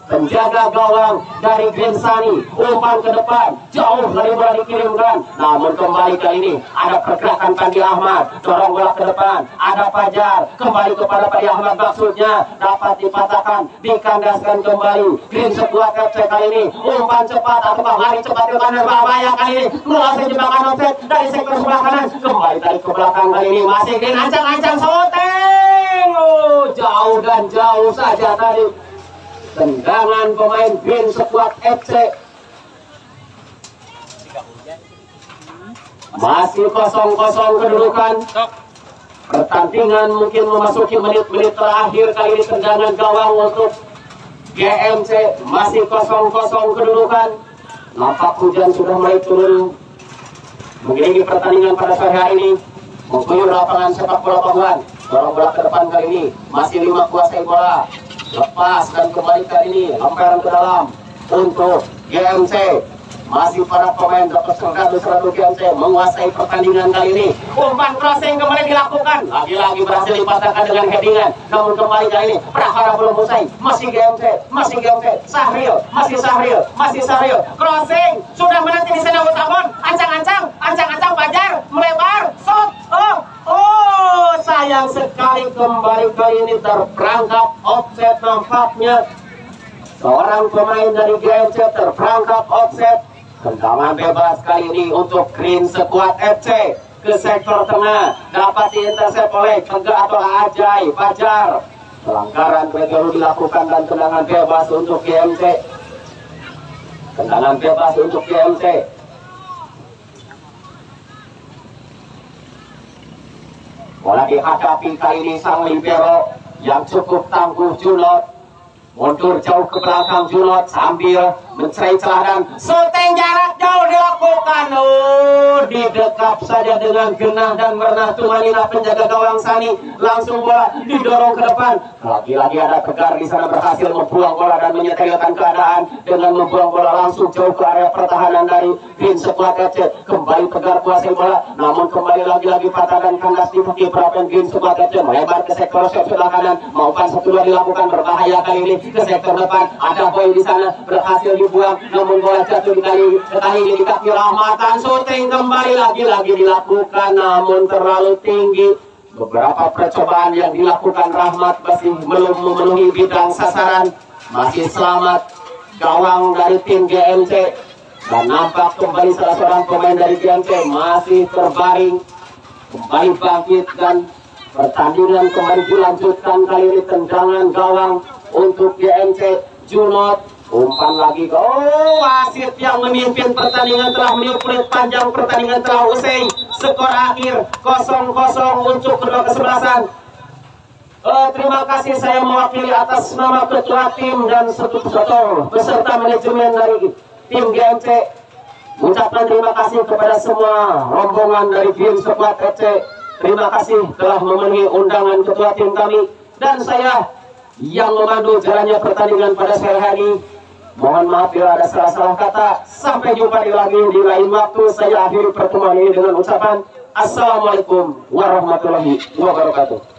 penjaga gawang dari Green Sunny. Umpan ke depan, jauh dari bola dikirimkan. Namun kembali kali ini ada pergerakan Pandi Ahmad, dorong bola ke depan. Ada Fajar, kembali kepada Pandi Ahmad, maksudnya dapat dipatahkan, dikandaskan kembali. Green Squad FC kali ini umpan cepat atau lari cepat ke kanan, berbahaya kali ini melalui jebakan offset dari sektor sebelah kanan. Kembali dari ke belakang kali ini masih Green, ancang-ancang shooting. Jauh dan jauh saja tadi tendangan pemain Green Squad FC. Masih 0-0 kedudukan. Pertandingan mungkin memasuki menit-menit terakhir kali ini. Tendangan gawang untuk GMC. Masih 0-0 kedudukan. Nampak hujan sudah mulai turun mengiringi pertandingan pada sore hari ini. Mengguyur lapangan sepak bola Pamuan. Dorong bola ke depan kali ini. Masih 5 kuasai bola. lepas dan kembali kali ini lemparan ke dalam untuk GMC. Masih para pemain dapat seradu GMC menguasai pertandingan kali ini. Umpan crossing kembali dilakukan, lagi-lagi berhasil dipatahkan dengan headingan. Namun kembali kali ini prahara belum usai, masih GMC, Sahril, masih Sahril, crossing sudah menanti di sana Utabon, ancang-ancang Fajar melebar, shot, sayang sekali kembali kali ini terperangkap offset nampaknya. Seorang pemain dari GMC terperangkap offset. Tendangan bebas kali ini untuk Green Squad FC ke sektor tengah, dapat diintersep oleh Tegak atau Ajay Fajar. Pelanggaran dulu dilakukan dan tendangan bebas untuk GMC. Bola dihadapi kali ini sang libero yang cukup tangguh, Junot. Mundur jauh ke belakang Junot sambil mencari celah dan syuting jarak jauh dilakukan. Didekap saja dengan genah dan merenah Tumanina penjaga gawang Sani. Langsung bola didorong ke depan. Lagi-lagi ada Tegar di sana berhasil membuang bola dan menyetelkan keadaan dengan membuang bola langsung jauh ke area pertahanan dari Green Squad FC. Kembali Tegar kuasai bola, namun kembali lagi-lagi patah dan kandas di kaki perapen Green Squad FC melebar ke sektor sebelah kanan. Maupun 1-2 dilakukan, berbahaya kali ini ke sektor depan. Ada Boy di sana berhasil dibuang, namun bola jatuh kali ini di kaki Rahmatan. Syuting kembali lagi-lagi dilakukan, namun terlalu tinggi. Beberapa percobaan yang dilakukan Rahmat masih belum memenuhi bidang sasaran. Masih selamat gawang dari tim GMC. Dan nampak kembali salah seorang pemain dari GMC masih terbaring, kembali bangkit dan pertandingan kembali dilanjutkan. Kali ini tendangan gawang untuk GMC. Junot umpan lagi, wasit yang memimpin pertandingan telah meniup peluit panjang, pertandingan telah usai. Skor akhir 0-0 untuk kedua kesebelasan. Terima kasih, saya mewakili atas nama ketua tim dan Soto beserta manajemen dari tim GMC mengucapkan terima kasih kepada semua rombongan dari Green Squad FC. Terima kasih telah memenuhi undangan ketua tim kami dan saya yang memandu jalannya pertandingan pada sore hari. Mohon maaf bila ada salah-salah kata. Sampai jumpa lagi di lain waktu. Saya akhiri pertemuan ini dengan ucapan Assalamualaikum warahmatullahi wabarakatuh.